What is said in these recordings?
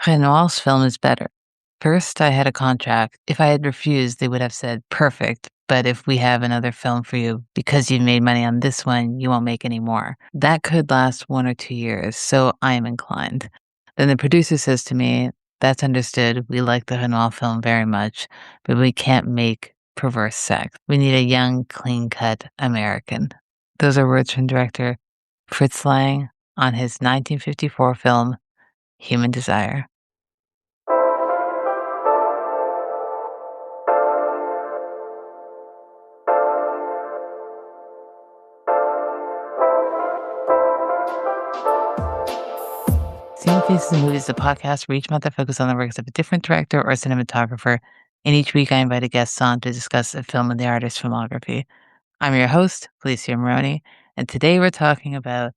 Renoir's film is better. First, I had a contract. If I had refused, they would have said, perfect, but if we have another film for you, because you made money on this one, you won't make any more. That could last 1 or 2 years, so I am inclined. Then the producer says to me, that's understood. We like the Renoir film very much, but we can't make perverse sex. We need a young, clean-cut American. Those are words from director Fritz on his 1954 film, Human Desire. Seeing Faces in Movies is a podcast where each month I focus on the works of a different director or cinematographer, and each week I invite a guest on to discuss a film and the artist's filmography. I'm your host, Felicia, and today we're talking about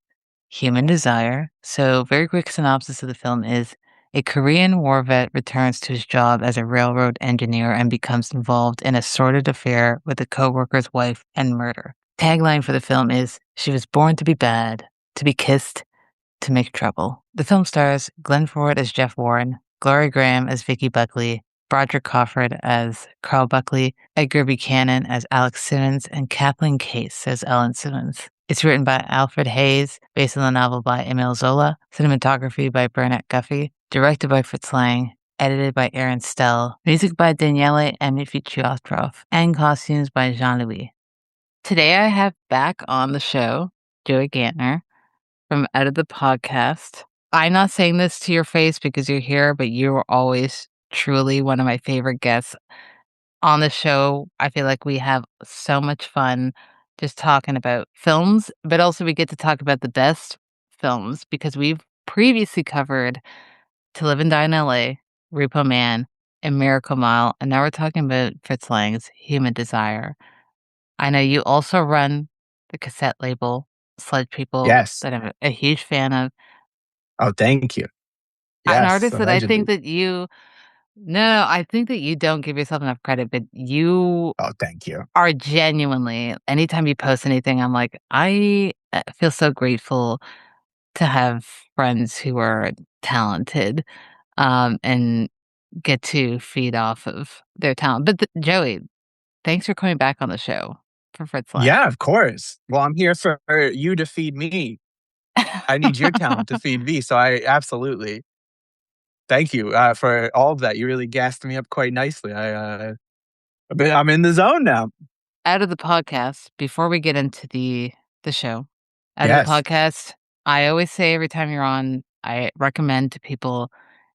Human Desire. So, very quick synopsis of the film is a Korean war vet returns to his job as a railroad engineer and becomes involved in a sordid affair with a co-worker's wife and murder. Tagline for the film is, she was born to be bad, to be kissed, to make trouble. The film stars Glenn Ford as Jeff Warren, Gloria Grahame as Vicky Buckley, Broderick Crawford as Carl Buckley, Edgar Buchanan as Alex Simmons, and Kathleen Case as Ellen Simmons. It's written by Alfred Hayes, based on the novel by Emile Zola, cinematography by Bernard Guffey, directed by Fritz Lang, edited by Aaron Stell, music by Daniele Amificiotroff, and costumes by Jean-Louis. Today I have back on the show Joey Gantner from Out of the Podcast. I'm not saying this to your face because you're here, but you are always truly one of my favorite guests on the show. I feel like we have so much fun just talking about films, but also we get to talk about the best films because we've previously covered To Live and Die in LA, Repo Man, and Miracle Mile, and now we're talking about Fritz Lang's Human Desire. I know you also run the cassette label, Sledge People, Yes. that I'm a huge fan of. Oh, thank you. An Yes, artist that I think allegedly. that no, I think that you don't give yourself enough credit, but you Oh, thank you. are genuinely, anytime you post anything, I'm like, I feel so grateful to have friends who are talented, and get to feed off of their talent. But Joey, thanks for coming back on the show for Fritz Lang. Yeah, of course. Well, I'm here for you to feed me. I need your talent to feed me. So I absolutely thank you for all of that. You really gassed me up quite nicely. I'm in the zone now. Out of the podcast, before we get into the show, out of the Yes. podcast, I always say every time you're on, I recommend to people,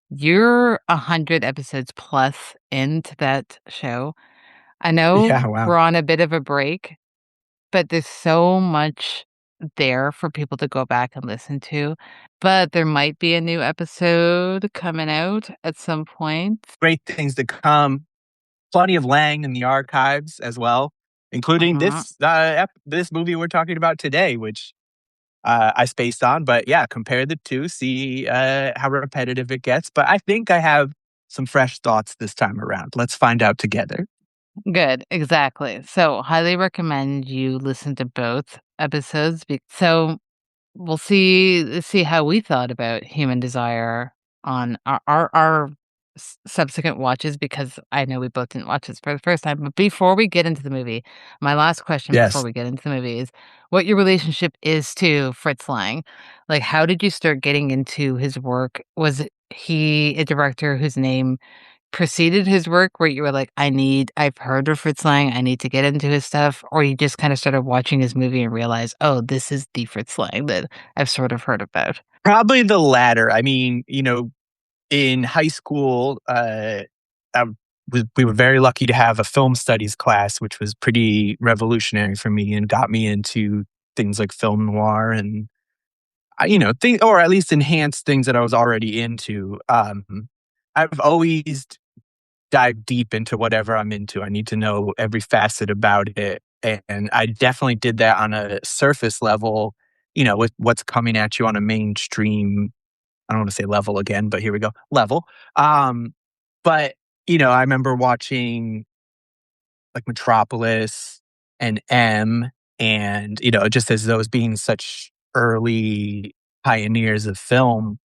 you're 100 episodes plus into that show. I know Yeah. Wow. we're on a bit of a break, but there's so much there for people to go back and listen to. But there might be a new episode coming out at some point. Great things to come. Plenty of Lang in the archives as well, including Mhm. this movie we're talking about today, which I spaced on. But yeah, compare the two, see how repetitive it gets. But I think I have some fresh thoughts this time around. Let's find out together. Good, exactly. So, highly recommend you listen to both episodes. So, we'll see how we thought about Human Desire on our subsequent watches because I know we both didn't watch this for the first time. But before we get into the movie, my last question before Yes. we get into the movie is what your relationship is to Fritz Lang. Like, how did you start getting into his work? Was he a director whose name preceded his work where you were like, I've heard of Fritz Lang, I need to get into his stuff, or you just kind of started watching his movie and realized, oh, this is the Fritz Lang that I've sort of heard about? Probably the latter. I mean, in high school, I we were very lucky to have a film studies class, which was pretty revolutionary for me and got me into things like film noir and, or at least enhanced things that I was already into. I've always dived deep into whatever I'm into. I need to know every facet about it. And I definitely did that on a surface level, with what's coming at you on a mainstream, I don't want to say level again, but here we go, level. But, I remember watching like Metropolis and M and, just as those being such early pioneers of film,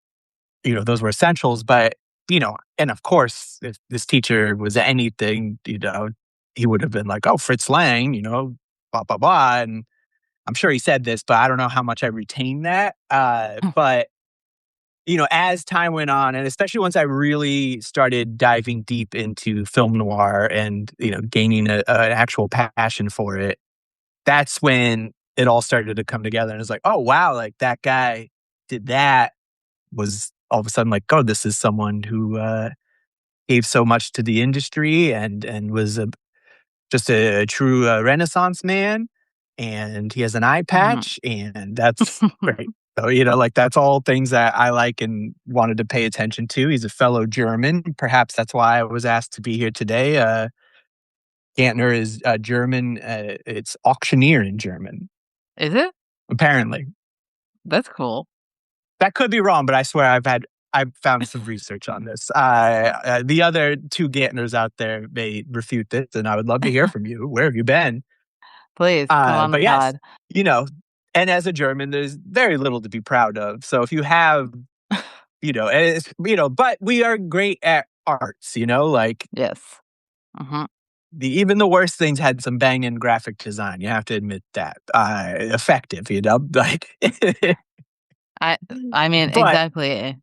those were essentials. But and of course, if this teacher was anything, he would have been like, "Oh, Fritz Lang, blah blah blah." And I'm sure he said this, but I don't know how much I retained that. But as time went on, and especially once I really started diving deep into film noir and gaining an actual passion for it, that's when it all started to come together. And it's like, oh wow, like that guy did that. Was all of a sudden like, oh, this is someone who gave so much to the industry and was just a true Renaissance man. And he has an eye Mhm. patch, and that's great. So, like that's all things that I like and wanted to pay attention to. He's a fellow German. Perhaps that's why I was asked to be here today. Gantner is German. It's auctioneer in German, Is it? apparently. That's cool. That could be wrong, but I swear I've found some research on this. The other two Gantners out there may refute this, and I would love to hear from you. Where have you been? Please, come on the But yes, pod. you know, and as a German, there's very little to be proud of. So if you have, but we are great at arts, like Yes. Mhm. even the worst things had some banging graphic design. You have to admit that. Effective, like, I I mean, but exactly,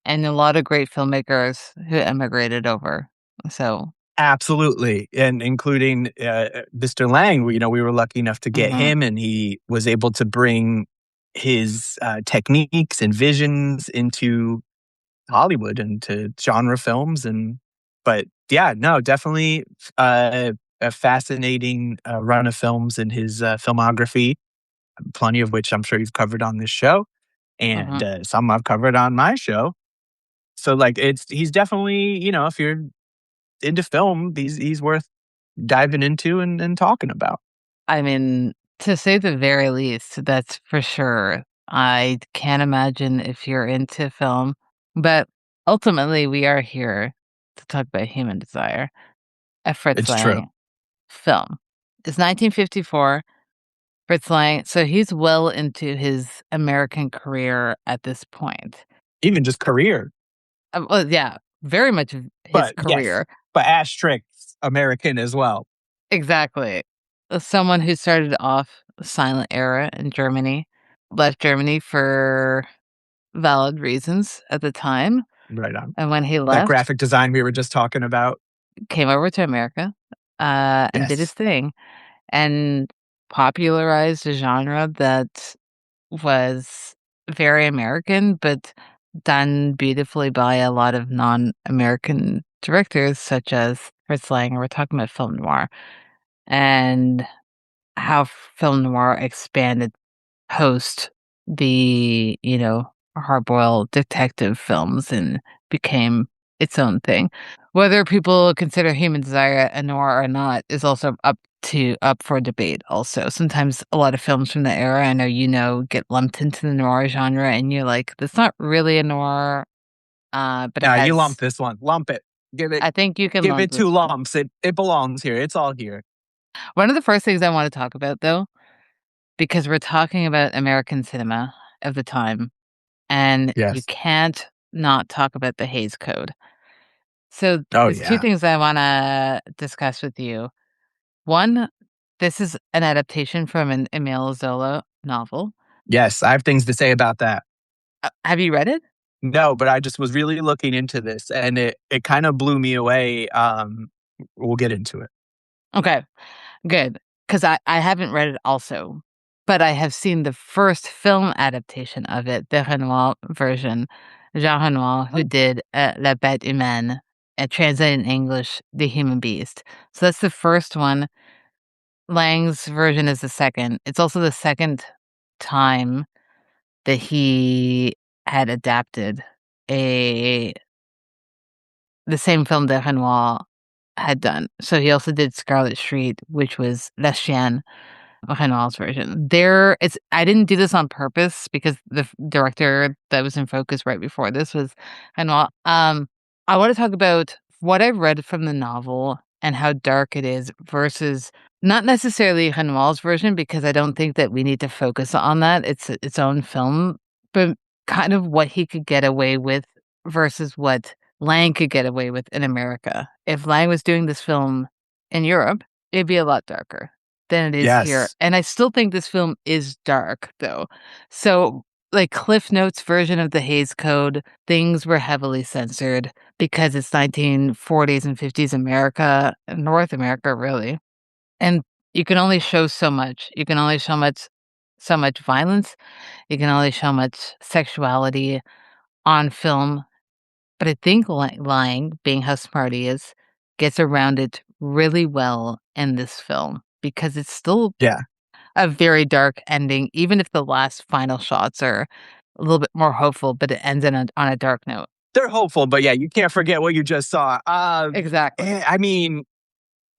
and a lot of great filmmakers who emigrated over. So absolutely, and including, Mr. Lang, we were lucky enough to get mhm, him, and he was able to bring his, techniques and visions into Hollywood and to genre films. But yeah, no, definitely, a fascinating, run of films in his, filmography, plenty of which I'm sure you've covered on this show, and, mhm. some I've covered on my show. So, like, he's definitely, if you're into film, he's worth diving into and talking about. I mean, to say the very least, that's for sure. I can't imagine if you're into film, but ultimately we are here to talk about Human Desire, a Fritz It's true. Lang film. It's 1954. Fritz Lang, so he's well into his American career at this point. Even just career, Well, yeah, very much of his but yes, career. but asterisk American as well. Exactly. Someone who started off the silent era in Germany, left Germany for valid reasons at the time, Right on. and when he That left, graphic design we were just talking about. came over to America, and did his Yes. thing, and popularized a genre that was very American, but done beautifully by a lot of non-American directors such as Fritz Lang. We're talking about film noir and how film noir expanded post the, hard-boiled detective films and became its own thing. Whether people consider Human Desire a noir or not is also up for debate also. Sometimes a lot of films from the era, I know get lumped into the noir genre, and you're like, "That's not really a noir," but it Now you lump has this one. Lump it. Give it I think you can give lump it two this one. lumps. It belongs here. It's all here. One of the first things I wanna talk about, though, because we're talking about American cinema of the time, and you Yes. can't not talk about the Hays Code. So, Oh there's 2 yeah. things I wanna discuss with you. One, this is an adaptation from an Emile Zola novel. Yes, I have things to say about that. Have you read it? No, but I just was really looking into this, and it kind of blew me away. We'll get into it. Okay, good, 'cause I haven't read it also, but I have seen the first film adaptation of it, the Renoir version, Jean Renoir, who did, La Bête Humaine, translated in English, The Human Beast. So that's the first one. Lang's version is the second. It's also the second time that he had adapted a the same film that Renoir had done. So he also did Scarlet Street, which was La Chienne, Renoir's version. I didn't do this on purpose because the director that was in focus right before this was Renoir. I wanna talk about what I've read from the novel and how dark it is versus not necessarily Renoir's version, because I don't think that we need to focus on that. It's its own film, but kind of what he could get away with versus what Lang could get away with in America. If Lang was doing this film in Europe, it'd be a lot darker than it is here. Yes. And I still think this film is dark, though. So, like Cliff Notes' version of the Hays Code, things were heavily censored because it's 1940s and 50s America, North America, really. And you can only show so much. You can only show so much violence. You can only show much sexuality on film. But I think Lying, being how smart he is, gets around it really well in this film because it's still Yeah. a very dark ending, even if the last final shots are a little bit more hopeful, but it ends on a dark note. They're hopeful, but yeah, you can't forget what you just saw. Exactly. I mean,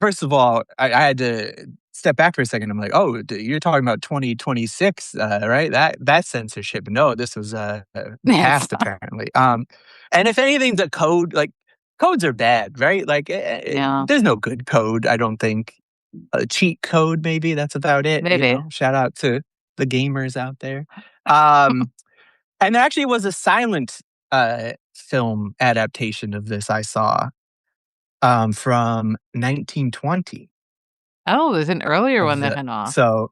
first of all, I had to step back for a second. I'm like, "Oh, you're talking about 2026, right? That censorship." No, this was, Yes. past apparently. And if anything, the code like, codes are bad, right? Like, Yeah, there's no good code, I don't think. A cheat code, maybe, that's about it, you maybe. know? Shout out to the gamers out there. Um, and there actually was a silent, film adaptation of this I saw, from 1920 Oh, there's an earlier of one that the went off. so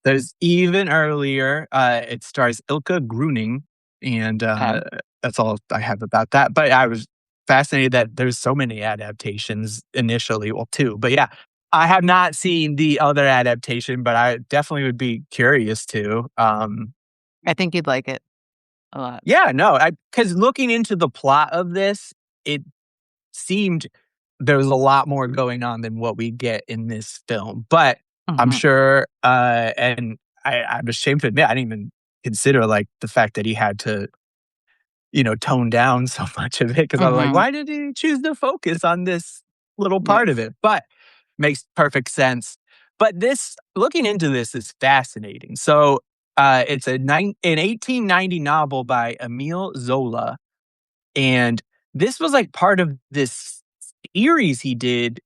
there's even earlier, it stars Ilka Gruning, and, Okay. that's all I have about that, but I was fascinated that there's so many adaptations initially, well, 2, but yeah, I have not seen the other adaptation, but I definitely would be curious to, I think you'd like it a lot. yeah, no, because looking into the plot of this, it seemed there was a lot more going on than what we get in this film. But I'm Mhm. sure, and I'm ashamed to admit, I didn't even consider like the fact that he had to, tone down so much of it because I was like, Mhm. why did he choose to focus on this little part of Yes. it? But makes perfect sense. But looking into this is fascinating. So it's an 1890 novel by Emile Zola, and this was like part of this series he did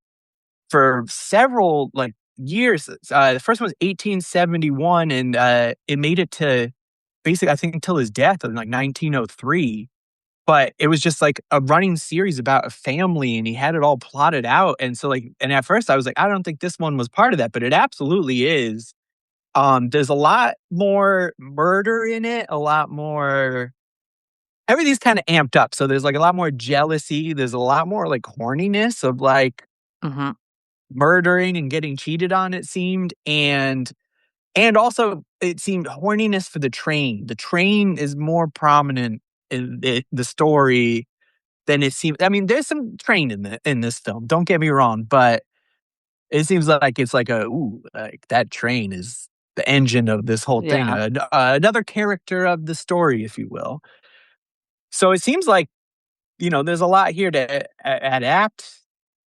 for several like years. The first one was 1871, and it made it to basically I think until his death in like 1903. But it was just like a running series about a family, and he had it all plotted out. And so like, and at first I was like, I don't think this one was part of that, but it absolutely is. There's a lot more murder in it, a lot more everything's kinda amped up, so there's, like, a lot more jealousy, there's a lot more, like, horniness of, like, Mhm. murdering and getting cheated on, it seemed, and also it seemed horniness for the train. The train is more prominent in the story than it seemed. I mean, there's some train in this film, don't get me wrong, but it seems like it's like "Ooh, like, that train is the engine of this whole thing, Yeah. another character of the story," if you will. So it seems like there's a lot here to adapt,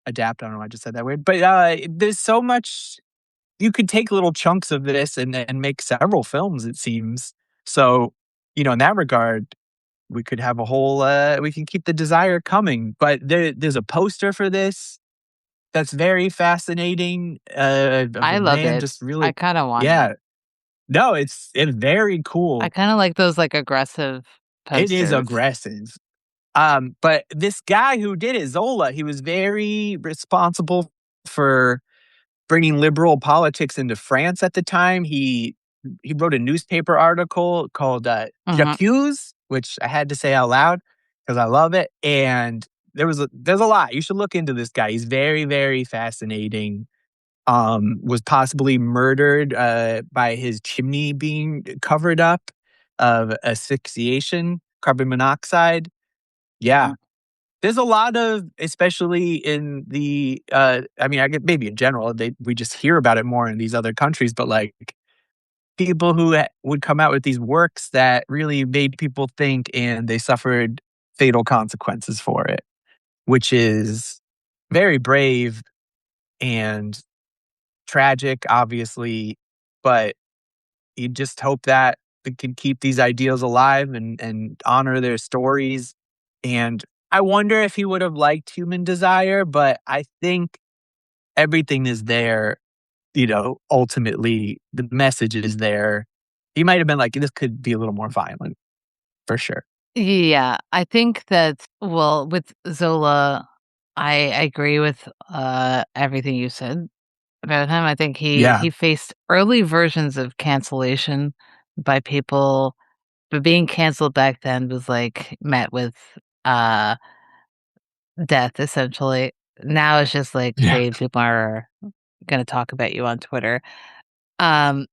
I don't know why I just said that weird, but, there's so much you could take little chunks of this and make several films, it seems. So, in that regard, we could have a whole, we can keep the desire coming, but there's a poster for this that's very fascinating, of I a love man it. just I really kinda want it. yeah. No, it's very I cool. kinda like those, like, aggressive It is posters. aggressive. But this guy who did it, Zola, he was very responsible for bringing liberal politics into France at the time. He wrote a newspaper article called Mhm. J'accuse, which I had to say out loud because I love it. And there's a lot. You should look into this guy. He's very, very fascinating. Was possibly murdered by his chimney being covered up of asphyxiation, carbon monoxide. Yeah, Mhm. there's a lot of especially in the, I mean, I get maybe in general, we just hear about it more in these other countries, but, like, people who would come out with these works that really made people think, and they suffered fatal consequences for it, which is very brave and tragic, obviously, but you just hope that they can keep these ideals alive and honor their stories, and I wonder if he would have liked Human Desire, but I think everything is there, ultimately, the message is there. He might have been like, "This could be a little more violent," for sure. Yeah, I think that well, with Zola, I agree with, everything you said about him. I think Yeah, he faced early versions of cancellation by people, but being canceled back then was, like, met with, uh, death, essentially. Now it's just like, yeah, "Hey, people are gonna talk about you on Twitter." Um,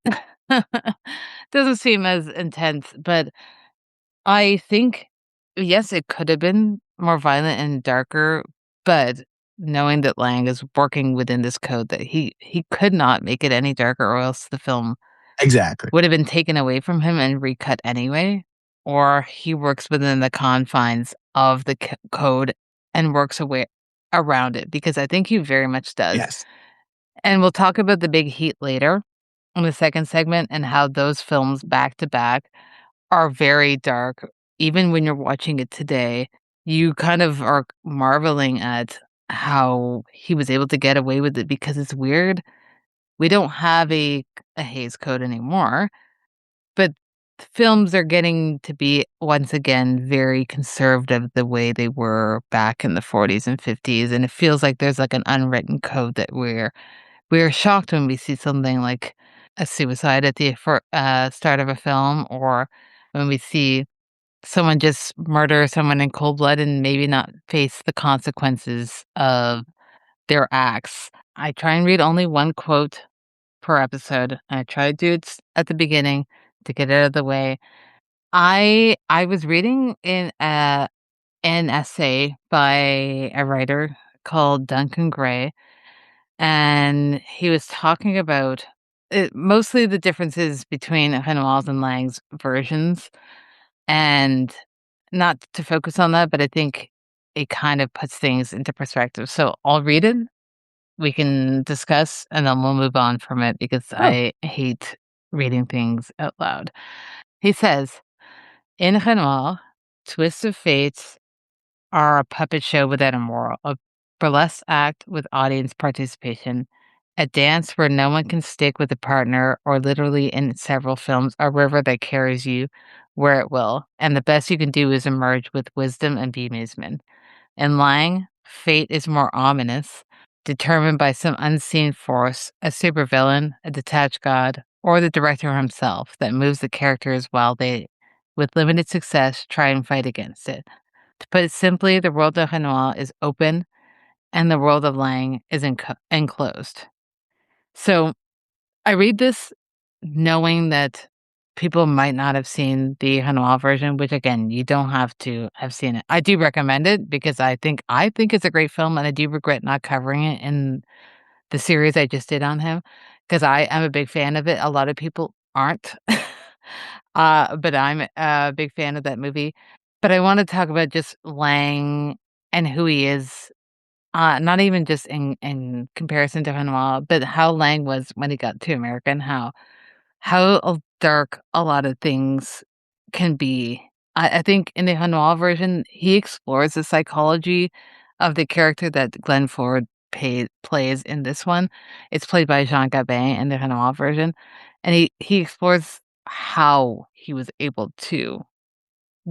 doesn't seem as intense, but I think, yes, it could have been more violent and darker, but knowing that Lang is working within this code that he could not make it any darker or else the film exactly. would have been taken away from him and recut anyway, or he works within the confines of the code and works away around it because I think he very much does. Yes, And we'll talk about the big heat later in the second segment and how those films back to back are very dark. Even when you're watching it today, you kind of are marveling at how he was able to get away with it because it's weird. We don't have a Hays Code anymore, but films are getting to be once again very conservative the way they were back in the 40s and 50s, and it feels like there's like an unwritten code that we're shocked when we see something like a suicide at the start of a film, or when we see someone just murder someone in cold blood and maybe not face the consequences of their acts. I try and read only one quote per episode. I try to do it at the beginning to get it out of the way. I was reading in an essay by a writer called Duncan Gray, and he was talking about mostly the differences between Renoir's and Lang's versions, and not to focus on that, but I think it kind of puts things into perspective. So I'll read it, we can discuss, and then we'll move on from it because sure. I hate reading things out loud. He says, in Renoir, twists of fate are a puppet show without a moral, a burlesque act with audience participation, a dance where no one can stick with a partner, or literally in several films, a river that carries you where it will, and the best you can do is emerge with wisdom and be amazement. In Lang, fate is more ominous, determined by some unseen force, a supervillain, a detached god, or the director himself that moves the characters while they, with limited success, try and fight against it. To put it simply, the world of Renoir is open and the world of Lang is enclosed. So I read this knowing that people might not have seen the Renoir version, which again, you don't have to have seen it. I do recommend it because I think it's a great film, and I do regret not covering it in the series I just did on him because I am a big fan of it. A lot of people aren't, but I'm a big fan of that movie. But I want to talk about just Lang and who he is. Not even just in comparison to Renoir, but how Lang was when he got to America, and how dark a lot of things can be. I think in the Renoir version, he explores the psychology of the character that Glenn Ford plays in this one. It's played by Jean Gabin in the Renoir version, and he explores how he was able to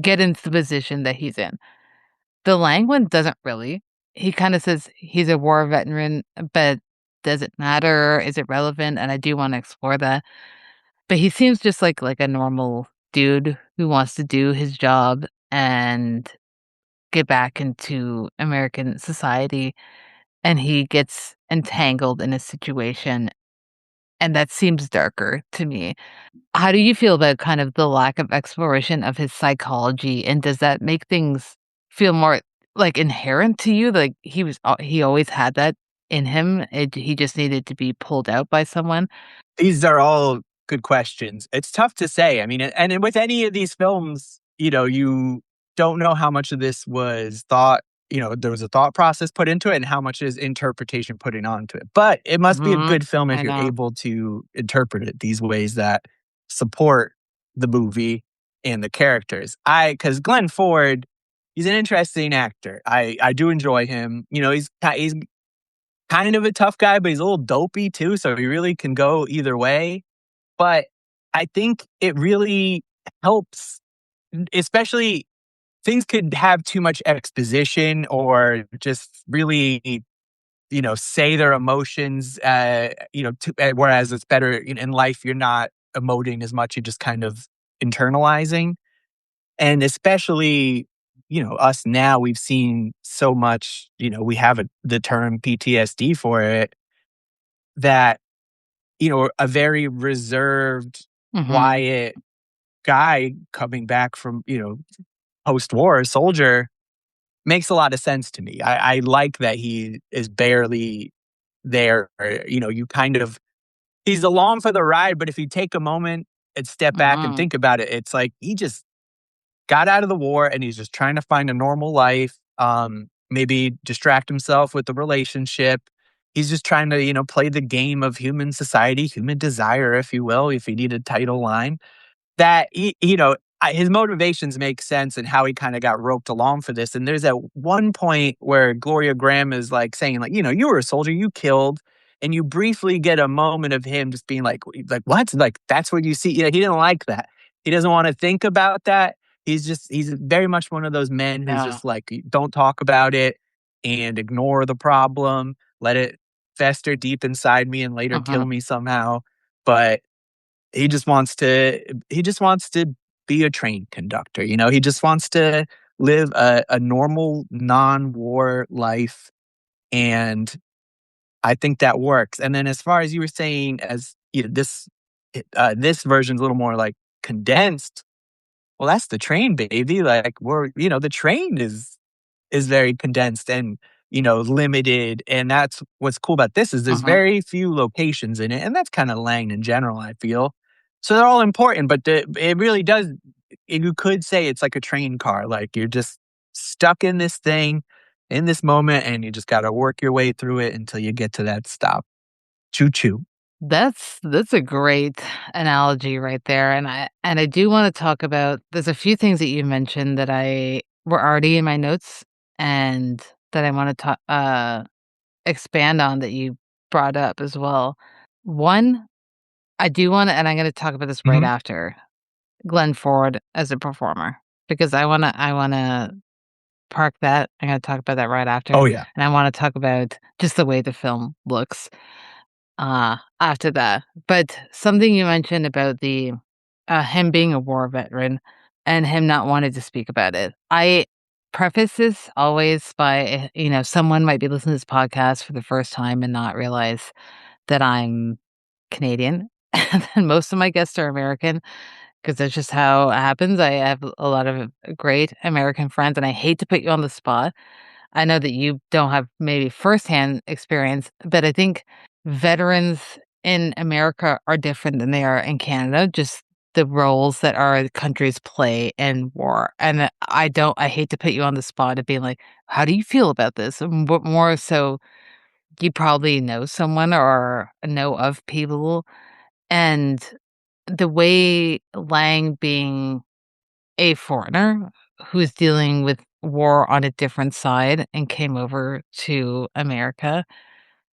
get into the position that he's in. The Lang one doesn't really. He kinda says he's a war veteran, but does it matter? Is it relevant? And I do wanna explore that. But he seems just like a normal dude who wants to do his job and get back into American society, and he gets entangled in a situation, and that seems darker to me. How do you feel about kind of the lack of exploration of his psychology, and does that make things feel more, like, inherent to you? Like, he always had that in him, he just needed to be pulled out by someone? These are all good questions. It's tough to say. I mean, and with any of these films, you don't know how much of this was thought, there was a thought process put into it and how much is interpretation put in onto it. But it must be a Mhm. good film if I you're know. able to interpret it these ways that support the movie and the characters. Because Glenn Ford, he's an interesting actor. I do enjoy him. He's kind of a tough guy, but he's a little dopey too, so he really can go either way. But I think it really helps, especially things could have too much exposition or just really, say their emotions, whereas it's better in life, you're not emoting as much, you're just kind of internalizing. And especially, us now, we've seen so much, we have the term PTSD for it, that, a very reserved, Mhm. quiet guy coming back from, post-war soldier makes a lot of sense to me. I like that he is barely there. You kind of he's along for the ride, but if you take a moment and step back and Mhm. think about it, it's like he just got out of the war and he's just trying to find a normal life, maybe distract himself with the relationship. He's just trying to, play the game of human society, human desire, if you will, if you need a title line. That his motivations make sense and how he kinda got roped along for this, and there's at one point where Gloria Grahame is, like, saying, like, "You were a soldier, you killed," and you briefly get a moment of him just being like, "What? Like, that's what you see?" Yeah, he didn't like that. He doesn't wanna think about that. He's very much one of those men who's Yeah. just like, "Don't talk about it and ignore the problem, let it fester deep inside me and later kill Mhm. me somehow," but he just wants to be a train conductor, he just wants to live a normal non-war life, and I think that works. And then as far as you were saying, as this version's a little more like condensed. Well, that's the train, baby. Like the train is very condensed and, limited. And that's what's cool about this is there's Mhm. very few locations in it. And that's kind of Lang in general, I feel. So they're all important, but it really does. You could say it's like a train car. Like you're just stuck in this thing in this moment and you just got to work your way through it until you get to that stop. Choo choo. That's a great analogy right there, and I do wanna talk about there's a few things that you mentioned that I were already in my notes and that I wanna expand on that you brought up as well. One, I do wanna and I'm gonna talk about this right Hmm. after, Glenn Ford as a performer, because I wanna park that. I'm gonna talk about that right after, Oh, yeah. and I wanna talk about just the way the film looks. After that. But something you mentioned about the him being a war veteran and him not wanting to speak about it. I preface this always by, someone might be listening to this podcast for the first time and not realize that I'm Canadian. And then most of my guests are American because that's just how it happens. I have a lot of great American friends, and I hate to put you on the spot. I know that you don't have maybe firsthand experience, but I think veterans in America are different than they are in Canada, just the roles that our countries play in war. And I hate to put you on the spot of being like, how do you feel about this? But more so, you probably know someone or know of people. And the way Lang being a foreigner who's dealing with war on a different side and came over to America,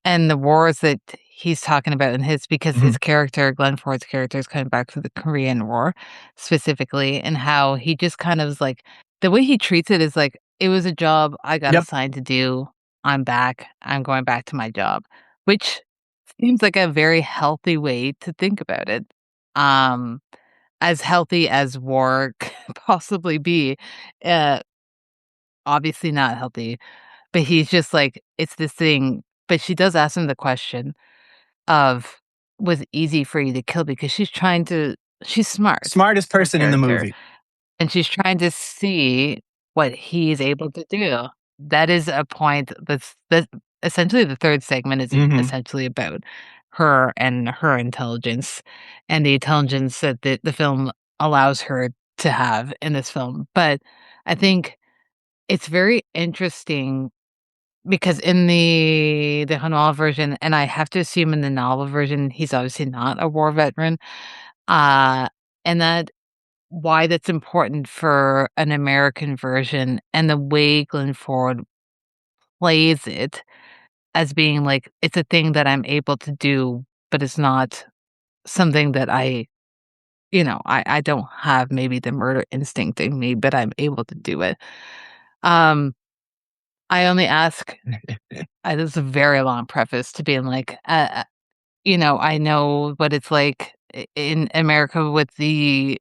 and the wars that he's talking about in his because Hmm. his character, Glenn Ford's character, is coming back from the Korean War specifically, and how he just kind of is like the way he treats it is like, "It was a job I got Yep. assigned to do. I'm back. I'm going back to my job," which seems like a very healthy way to think about it. Um as healthy as war could possibly be, uh, obviously not healthy, but he's just like, it's this thing but she does ask him the question of, "Was it easy for you to kill?" Because she's smart, Smartest her person in the character, movie. and she's trying to see what he's able to do. That is a point that's essentially the 3rd segment is Hmm. essentially about her and her intelligence, and the intelligence that the film allows her to have in this film. But I think it's very interesting because in the novel version and I have to assume in the novel version, he's obviously not a war veteran, uh, and that why that's important for an American version and the way Glenn Ford plays it as being like, it's a thing that I'm able to do, but it's not something that I I don't have maybe the murder instinct in me, but I'm able to do it. Um, I only ask this is a very long preface to being like, I know what it's like in America with the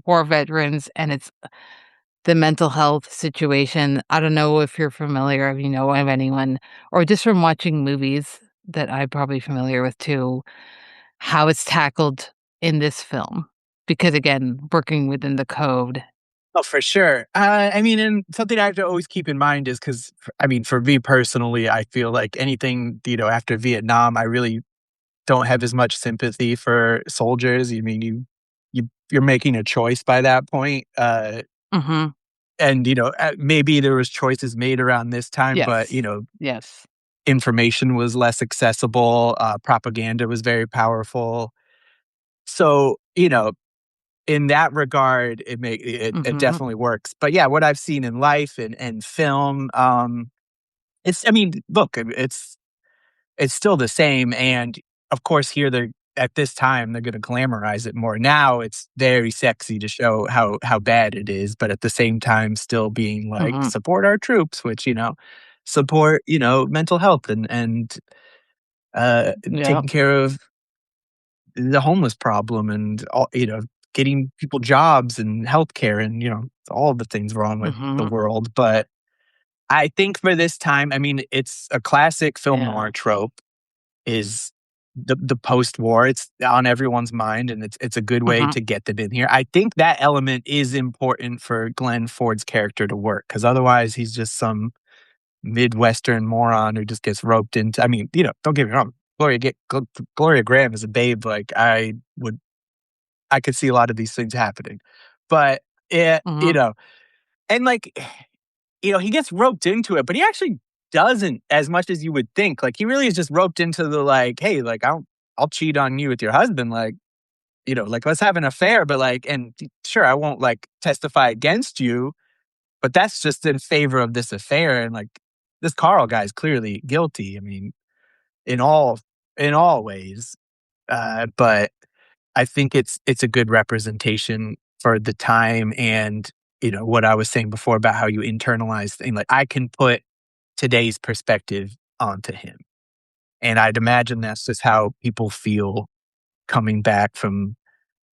war veterans, and it's the mental health situation. I don't know if you're familiar, if you know of anyone, or just from watching movies that I'm probably familiar with too, how it's tackled in this film. Because again, working within the code. Oh, for sure. I mean, and something I have to always keep in mind is because, I mean, for me personally, I feel like anything, after Vietnam, I really don't have as much sympathy for soldiers. You mean you're making a choice by that point, Mhm. and maybe there was choices made around this time, but Yes. Yes. information was less accessible. Propaganda was very powerful. So in that regard, it Mhm. definitely works. But yeah, what I've seen in life and film, it's I mean, look, it's still the same. And of course, here they're at this time they're going to glamorize it more. Now it's very sexy to show how bad it is, but at the same time, still being like Mhm. support our troops, which support mental health and Yeah. taking care of the homeless problem and all getting people jobs and healthcare and all the things wrong with the Mhm. world. But I think for this time, I mean, it's a classic film Yeah. noir trope is the post-war. It's on everyone's mind, and it's a good way Mhm. to get them in here. I think that element is important for Glenn Ford's character to work, because otherwise he's just some Midwestern moron who just gets roped into. I mean, don't get me wrong. Gloria Grahame is a babe. Like I could see a lot of these things happening, but it, Mhm. and like he gets roped into it, but he actually doesn't as much as you would think. Like, he really is just roped into the, like, "Hey, like, I'll cheat on you with your husband, like, like, let's have an affair, but, like and sure, I won't, like, testify against you, but that's just in favor of this affair," and, like, this Carl guy is clearly guilty, I mean, in all in all ways, but I think it's a good representation for the time and, what I was saying before about how you internalize things. Like, I can put today's perspective onto him. And I'd imagine that's just how people feel coming back from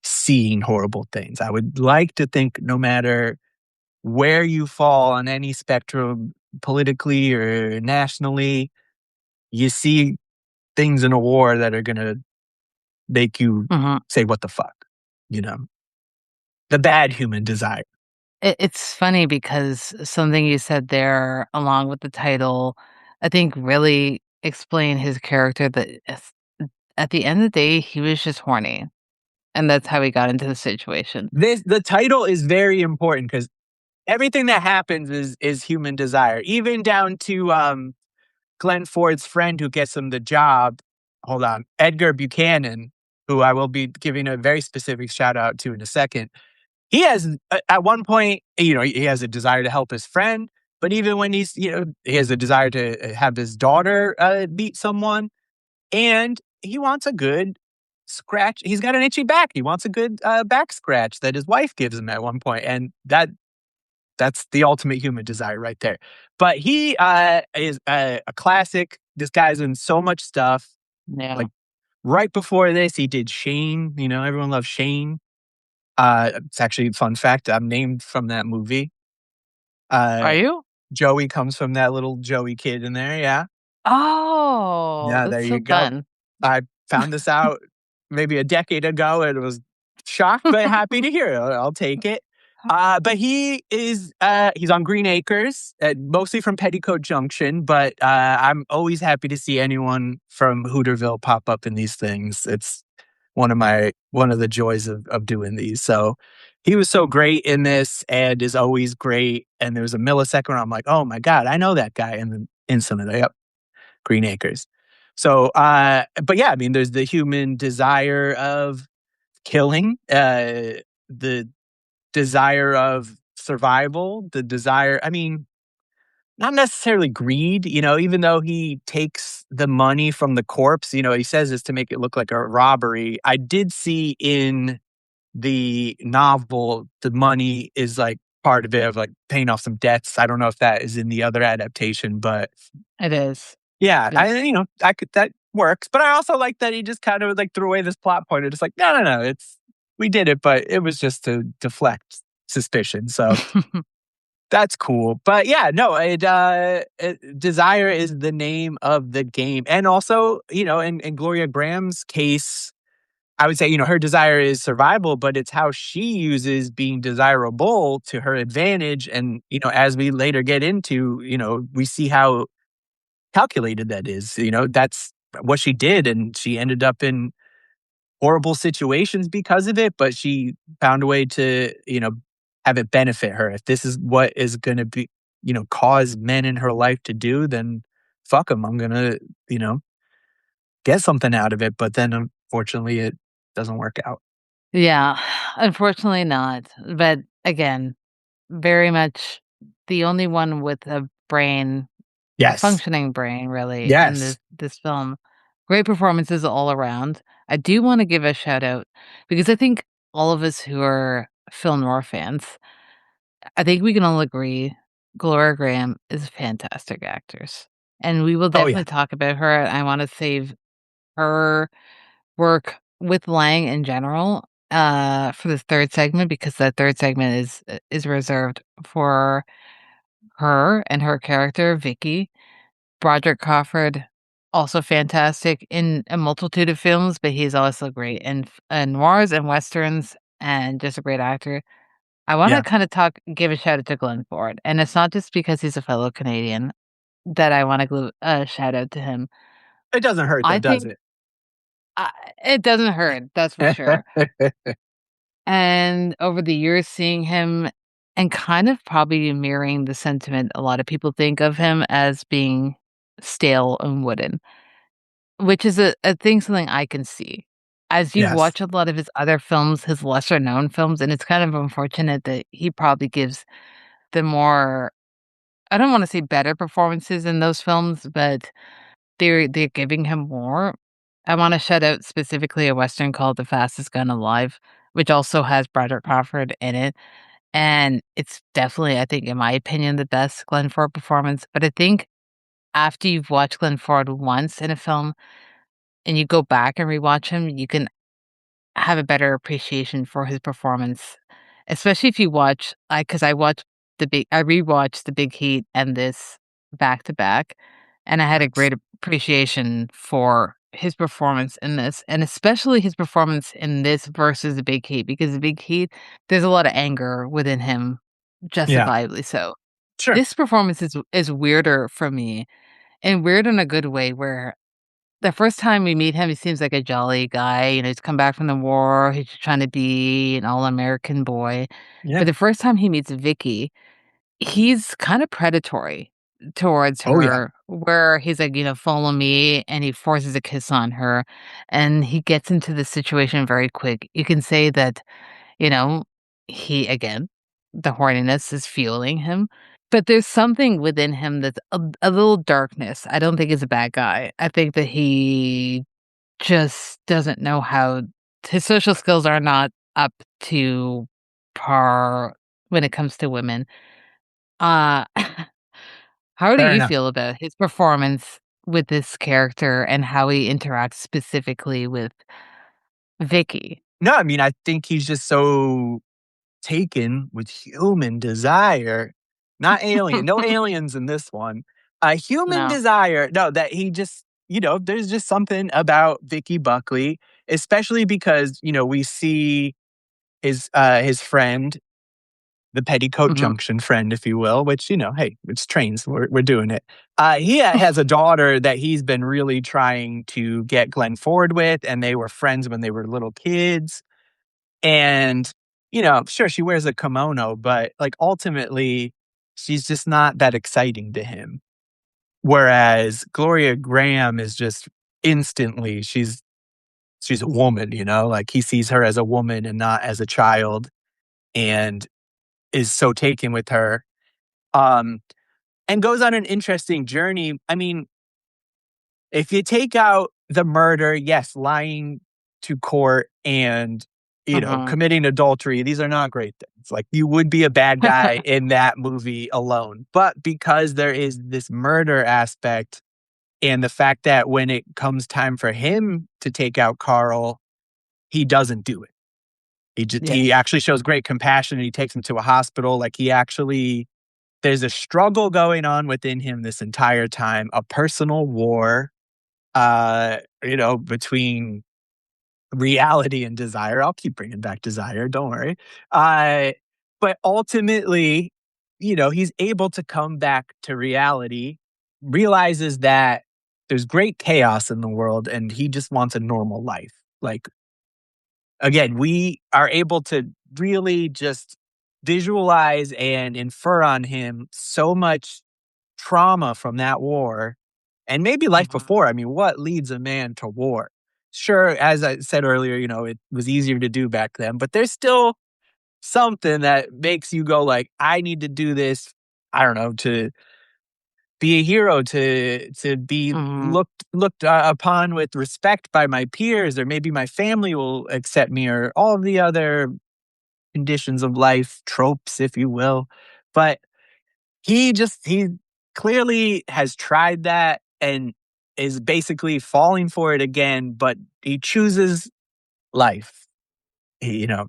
seeing horrible things. I would like to think no matter where you fall on any spectrum, politically or nationally, you see things in a war that are going to make you Mhm. say, what the fuck? You know, the bad human desire. It's funny because something you said there, along with the title, I think really explained his character that at the end of the day, he was just horny, and that's how he got into the situation. The title is very important because everything that happens is human desire, even down to Glenn Ford's friend who gets him the job. Hold on, Edgar Buchanan, who I will be giving a very specific shout out to in a second. He has at one point, he has a desire to help his friend, but even when he has a desire to have his daughter meet someone, and he wants a good scratch. He's got an itchy back. He wants a good back scratch that his wife gives him at one point, and that's the ultimate human desire right there. But he is a classic. This guy's in so much stuff. Yeah. Like right before this, he did Shane. Everyone loves Shane. It's actually a fun fact. I'm named from that movie. Are Uh, you? Joey comes from that little Joey kid in there. Yeah, Oh, yeah. that's There you so go. fun. I found this out maybe a decade ago and was shocked but happy to hear it. I'll take it. But he's on Green Acres, mostly from Petticoat Junction. But I'm always happy to see anyone from Hooterville pop up in these things. It's one of the joys of doing these. So he was so great in this and is always great. And there was a millisecond where I'm like, oh my God, I know that guy. And then instantly, yep, Green Acres. So, but yeah, I mean, there's the human desire of killing, the desire of survival, the desire, I mean, not necessarily greed, even though he takes the money from the corpse, he says this to make it look like a robbery. I did see in the novel, the money is like part of it, of like paying off some debts. I don't know if that is in the other adaptation, but It is. yeah, It is. I could that works. But I also like that he just kind of like threw away this plot point. It's like, no, no, no, it's we did it, but it was just to deflect suspicion. So that's cool. But yeah, no, Desire is the name of the game. And also, in Gloria Graham's case, I would say, her desire is survival, but it's how she uses being desirable to her advantage. And, as we later get into, we see how calculated that is. That's what she did. And she ended up in horrible situations because of it, but she found a way to, have it benefit her. If this is what is going to be, cause men in her life to do, then fuck them. I'm going to, get something out of it. But then unfortunately, it doesn't work out. Yeah, unfortunately not. But again, very much the only one with a Yes. functioning brain really in Yes. this film. Great performances all around. I do want to give a shout out because I think all of us who are film noir fans, I think we can all agree Gloria Grahame is fantastic actors. And we will Oh, yeah. definitely talk about her. I want to save her work with Lang in general for the third segment because the third segment is reserved for her and her character Vicky. Broderick Crawford, also fantastic in a multitude of films, but he's also great in noirs and westerns and just a great actor. I want to Yeah. kind of give a shout out to Glenn Ford, and it's not just because he's a fellow Canadian that I want to give a shout out to him. It doesn't hurt though, I does think it? uh, it doesn't hurt, that's for sure. And over the years, seeing him and kind of probably mirroring the sentiment a lot of people think of him as being stale and wooden. Which is a thing something I can see. As you Yes. watch a lot of his other films, his lesser known films, and it's kind of unfortunate that he probably gives the more I don't wanna say better performances in those films, but they're giving him more. I wanna shout out specifically a Western called The Fastest Gun Alive, which also has Broderick Crawford in it, and it's definitely, I think, in my opinion, the best Glenn Ford performance, but I think after you've watched Glenn Ford once in a film and you go back and rewatch him, you can have a better appreciation for his performance, especially if you watch because I rewatched The Big Heat and this back to back, and I had a Nice. great appreciation for his performance in this, and especially his performance in this versus The Big Heat, because The Big Heat, there's a lot of anger within him, Yeah. justifiably so. Sure. This performance is weirder for me, and weird in a good way where the first time we meet him, he seems like a jolly guy, he's come back from the war, he's just trying to be an all-American boy, Yeah. but the first time he meets Vicky, he's kinda predatory towards Oh, yeah. her, where he's like, "Follow me," and he forces a kiss on her, and he gets into the situation very quick. You can say that, you know, he again, the horniness is fueling him, but there's something within him that's a little darkness. I don't think he's a bad guy. I think that he just doesn't know how his social skills are not up to par when it comes to women. Uh, how do Fair you enough. feel about his performance with this character and how he interacts specifically with Vicky? No, I mean, I think he's just so taken with human desire, not alien. No aliens in this one. Human No. desire. No, that he just, there's just something about Vicky Buckley, especially because, we see his friend, the petticoat Mhm. junction friend, if you will, which, hey, it's trains. We're doing it. He has a daughter that he's been really trying to get Glenn Ford with, and they were friends when they were little kids. And, sure, she wears a kimono, but like ultimately, she's just not that exciting to him. Whereas Gloria Graham is just instantly, she's a woman, like he sees her as a woman and not as a child and is so taken with her. Um, and goes on an interesting journey. I mean, if you take out the murder, yes, lying to court and Mhm. committing adultery. These are not great things. Like, you would be a bad guy in that movie alone. But because there is this murder aspect and the fact that when it comes time for him to take out Carl, he doesn't do it. He Yes. actually shows great compassion and he takes him to a hospital. Like, he actually there's a struggle going on within him this entire time, a personal war, between reality and desire. I'll keep bringing back desire, don't worry. Uh, but ultimately, he's able to come back to reality, realizes that there's great chaos in the world, and he just wants a normal life. Like, again, we are able to really just visualize and infer on him so much trauma from that war and maybe life Mhm. before. I mean, what leads a man to war? Sure, as I said earlier, it was easier to do back then, but there's still something that makes you go like, I need to do this. I don't know, to be a hero, to be Mhm. looked upon with respect by my peers, or maybe my family will accept me, or all of the other conditions of life, tropes, if you will. But he clearly has tried that and is basically falling for it again, but he chooses life. You know,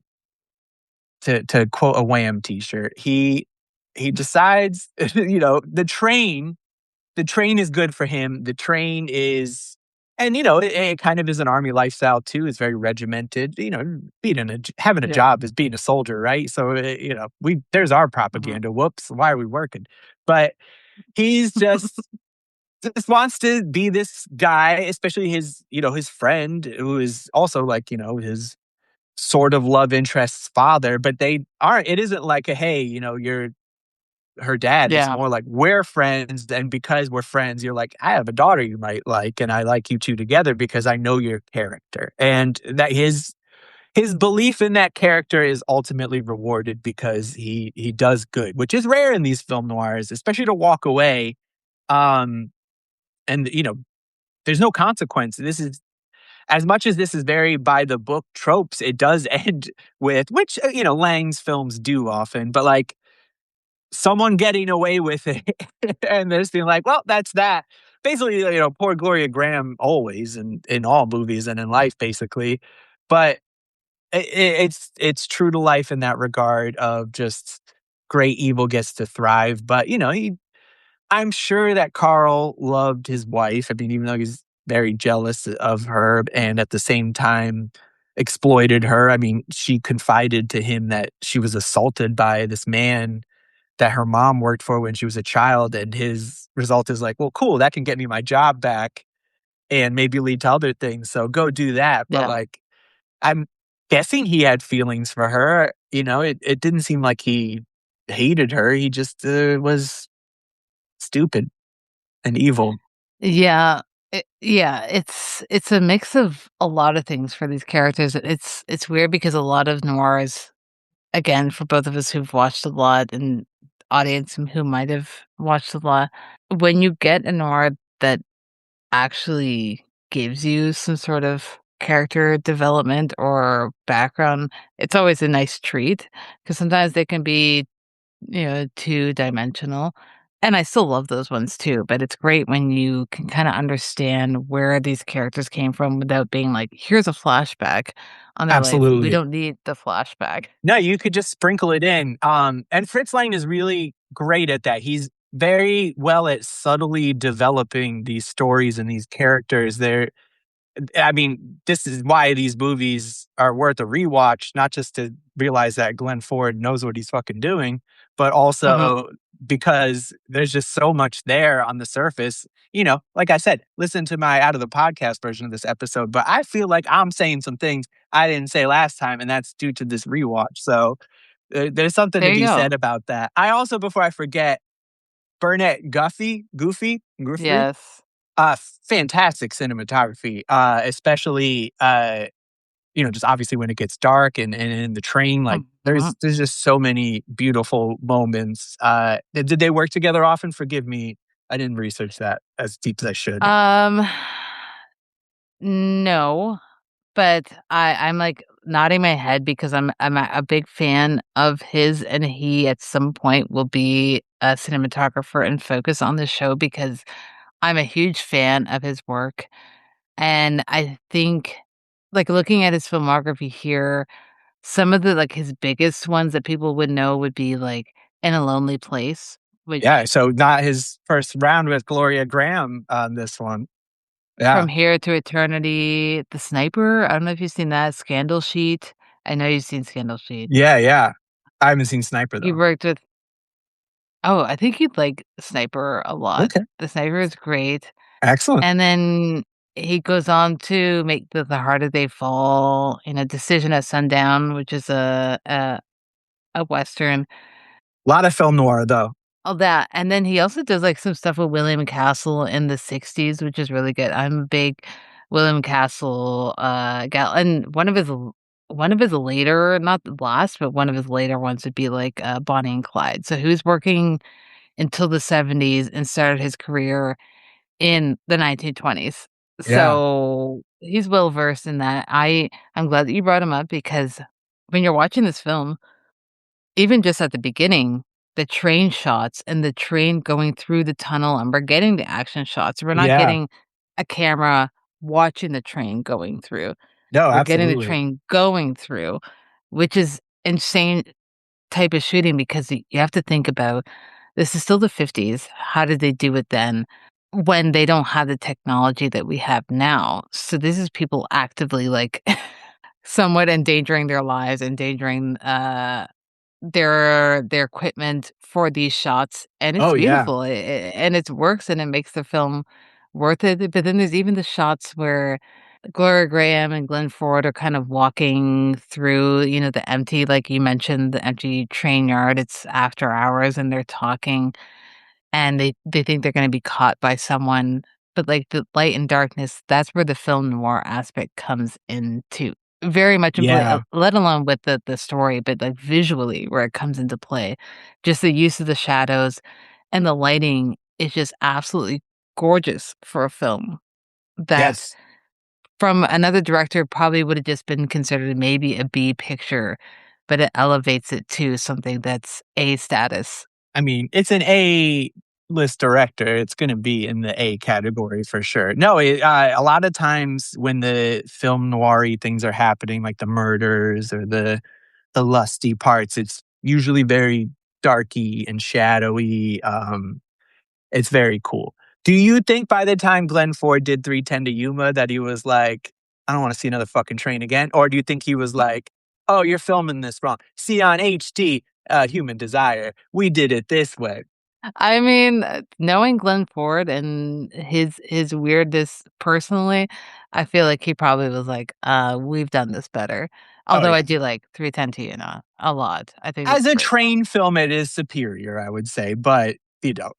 to quote a Wham t-shirt, he decides, the train is good for him. The train is, and it kind of is an army lifestyle too. It's very regimented. Having a Yeah. job is being a soldier, right? So we there's our Mhm. propaganda. Whoops, why are we working? But he's just wants to be this guy, especially his friend who is also like his sort of love interest's father. But they aren't. It isn't like a, hey, you're her dad. It's Yeah. more like we're friends, and because we're friends, you're like, I have a daughter you might like, and I like you two together because I know your character, and that his belief in that character is ultimately rewarded because he does good, which is rare in these film noirs, especially to walk away. Um, and there's no consequence. This is as much as this is very by the book tropes. It does end with, which Lang's films do often, but like someone getting away with it and this being like, well, that's that. Basically, poor Gloria Grahame always in all movies and in life, basically. But it's true to life in that regard of just great evil gets to thrive. But I'm sure that Carl loved his wife. I mean, even though he's very jealous of her and at the same time exploited her. I mean, she confided to him that she was assaulted by this man that her mom worked for when she was a child, and his result is like, well, cool, that can get me my job back and maybe lead to other things. So go do that. But Yeah. like, I'm guessing he had feelings for her. It didn't seem like he hated her. He just was stupid and evil. Yeah. Yeah, it's a mix of a lot of things for these characters. It's weird because a lot of noirs, again, for both of us who've watched a lot and audience who might have watched a lot, when you get a noir that actually gives you some sort of character development or background, it's always a nice treat because sometimes they can be, two-dimensional, and I still love those ones too, but it's great when you can kinda understand where these characters came from without being like, "Here's a flashback on their life." We Absolutely. don't need the flashback. No, you could just sprinkle it in. And Fritz Lang is really great at that. He's very well at subtly developing these stories and these characters. I mean, this is why these movies are worth a rewatch, not just to realize that Glenn Ford knows what he's fucking doing, but Mhm. also because there's just so much there on the surface. Like I said, listen to my out of the podcast version of this episode, but I feel like I'm saying some things I didn't say last time, and that's due to this rewatch. So there's something to There you be go. said about that. I also, before I forget, Burnett Guthrie, Yes. uh, fantastic cinematography, especially, just obviously when it gets dark and in the train, like Mhm. there's just so many beautiful moments. Did they work together often? Forgive me, I didn't research that as deep as I should. Um, no, but I'm like nodding my head because I'm a big fan of his, and he at some point will be a cinematographer and focus on the show because I'm a huge fan of his work. And I think, like, looking at his filmography here, some of the, like, his biggest ones that people would know would be, like, In a Lonely Place, Yeah, which so not his first round with Gloria Grahame on this one. Yeah. From Here to Eternity, The Sniper, I don't know if you've seen that, Scandal Sheet. I know you've seen Scandal Sheet. Yeah, yeah. I haven't seen Sniper, He though. worked with Oh, I think you'd like Sniper a lot. Okay. The Sniper is great, Excellent. and then he goes on to make The Harder They Fall, Decision at Sundown, which is a Western. Lot of film noir, though. All that, and then he also does, like, some stuff with William Castle in the '60s, which is really good. I'm a big William Castle, gal, and one of his later, not the last, but one of his later ones would be, like, Bonnie and Clyde. So he was working until the '70s and started his career in the 1920s. Yeah. So he's well versed in that. I'm glad that you brought him up because when you're watching this film, even just at the beginning, the train shots and the train going through the tunnel, and we're getting the action shots. We're not Yeah. getting a camera watching the train going through. No, We're getting the absolutely. train going through, which is insane type of shooting because you have to think about this is still the '50s. How did they do it then when they don't have the technology that we have now? So this is people actively, like, somewhat endangering their lives, endangering, their equipment for these shots, and it's Oh, yeah. beautiful, and it works, and it makes the film worth it, but then there's even the shots where Gloria Grahame and Glenn Ford are kind of walking through, the empty, like you mentioned, the empty train yard. It's after hours, and they're talking, and they think they're gonna be caught by someone, but, like, the light and darkness, that's where the film noir aspect comes into very much in play, Yeah. let alone with the story, but, like, visually where it comes into play. Just the use of the shadows and the lighting is just absolutely gorgeous for a film that Yes. from another director probably would've just been considered maybe a B picture, but it elevates it to something that's A status. I mean, it's an A-list director. It's gonna be in the A category for sure. No, a lot of times when the film noir-y things are happening, like the murders or the lusty parts, it's usually very darky and shadowy. It's very cool. Do you think by the time Glenn Ford did 3:10 to Yuma that he was like, "I don't wanna see another fucking train again," or do you think he was like, "Oh, you're filming this wrong. See, on HD, Human Desire, we did it this way." I mean, knowing Glenn Ford and his weirdness personally, I feel like he probably was like, we've done this better." Oh, Although I yeah. do like 3:10 to Yuma a lot. I think As it's a great. train film, it is superior, I would say, but,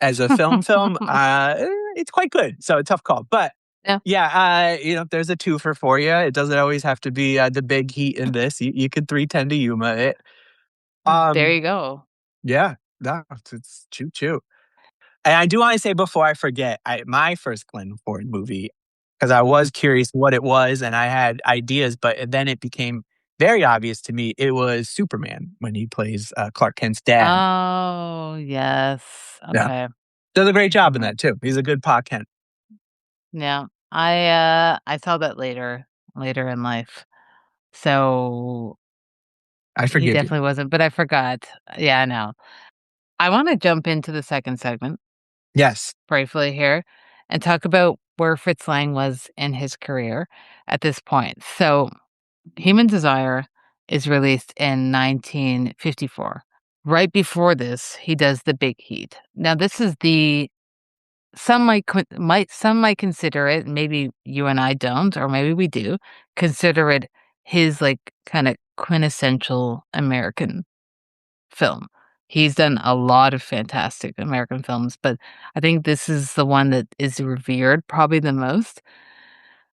as a film, it's quite good, so a tough call, but, Yeah, yeah, there's a twofer for you. It doesn't always have to be, the big heat in this. You could 3:10 to Yuma it. there Um, you go. yeah, no, it's choo choo. And I do wanna say before I forget, my first Glenn Ford movie, because I was curious what it was and I had ideas, but then it became very obvious to me, it was Superman when he plays, Clark Kent's dad. Oh, yes. Yeah. Okay. Does a great job in Mhm. that too. He's a good Pa Kent. Yeah. I saw that later in life. So I he forgive you. definitely wasn't, but I forgot. Yeah, I know. I wanna jump into the second segment Yes. briefly here and talk about where Fritz Lang was in his career at this point. So, Human Desire is released in 1954. Right before this, he does The Big Heat. Now, this is the some might consider it, maybe you and I don't, or maybe we do, consider it his, like, kinda quintessential American film. He's done a lot of fantastic American films, but I think this is the one that is revered probably the most.